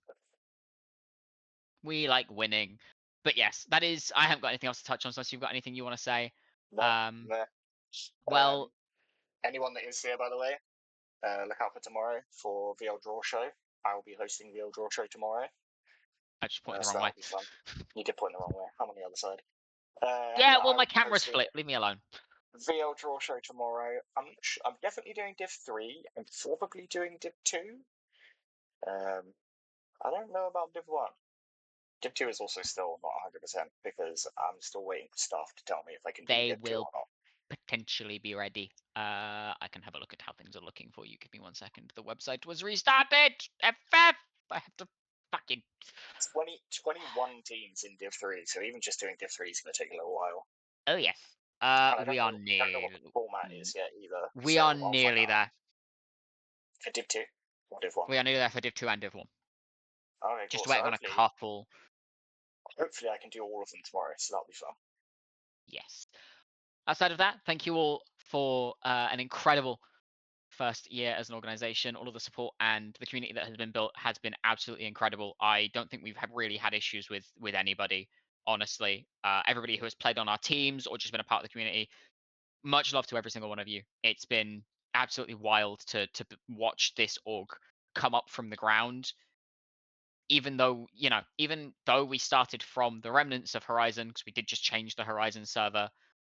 We like winning. But yes, that is. I haven't got anything else to touch on, so unless you've got anything you want to say. No, no. Well, anyone that is here, by the way, look out for tomorrow for VL Draw Show. I will be hosting VL Draw Show tomorrow. I just pointed the So wrong way. that'll be fun. You did point the wrong way. I'm on the other side. Yeah, well, I my will be camera's hosting flipped. Leave me alone. VL Draw Show tomorrow. I'm definitely doing Div 3. I'm probably doing Div 2. I don't know about Div 1. Div 2 is also still not 100% because I'm still waiting for staff to tell me if I can do They Div 2 will or not. potentially be ready. I can have a look at how things are looking for you. Give me 1 second. The website was restarted. FF. I have to fucking. 21 teams in Div 3, so even just doing Div 3 is going to take a little while. Oh yes. And I We don't are know near. what the format is yet either. We so are I'll find nearly out. there. For Div 2 or Div 1? We are nearly there for Div 2 and Div 1. Okay, Just cool. waiting So on a hopefully- couple. Hopefully I can do all of them tomorrow, so that'll be fun. Yes. Outside of that, thank you all for an incredible first year as an organization. All of the support and the community that has been built has been absolutely incredible. I don't think we've really had issues with anybody, honestly. Everybody who has played on our teams or just been a part of the community, much love to every single one of you. It's been absolutely wild to watch this org come up from the ground. Even though we started from the remnants of Horizon, because we did just change the Horizon server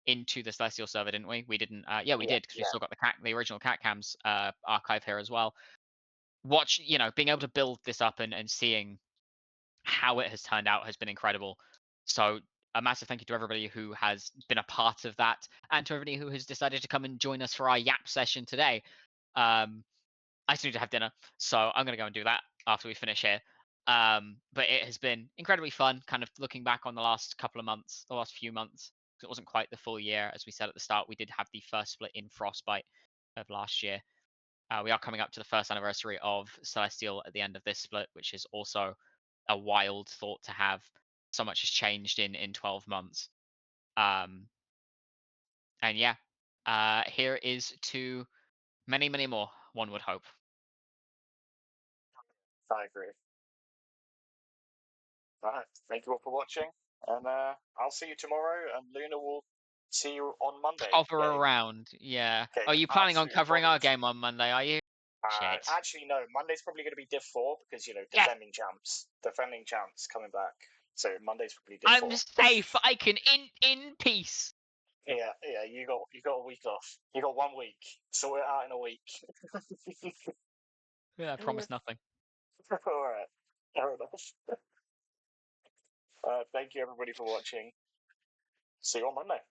into the Celestial server, didn't we? We didn't. Yeah, we did, because we still got the original Cat Cams archive here as well. Being able to build this up and seeing how it has turned out has been incredible. So a massive thank you to everybody who has been a part of that, and to everybody who has decided to come and join us for our Yap session today. I still need to have dinner, so I'm gonna go and do that after we finish here. But it has been incredibly fun, kind of looking back on the last few months. It wasn't quite the full year, as we said at the start. We did have the first split in Frostbite of last year. We are coming up to the first anniversary of Celestial at the end of this split, which is also a wild thought to have. So much has changed in 12 months. And yeah, here is to many, many more, one would hope. I agree. Alright, thank you all for watching, and I'll see you tomorrow, and Luna will see you on Monday. Hover Yeah. around, yeah. Okay, Are you planning on absolute covering our bombers. game on Monday, are you? Shit. Actually, no. Monday's probably going to be Div 4 because Yeah. defending champs coming back. So Monday's probably Div 4. I'm safe. I can in peace. Yeah. You got a week off. You got 1 week. Sort it out in a week. Yeah, I promise nothing. All right. Fair enough. Thank you everybody for watching. See you on Monday.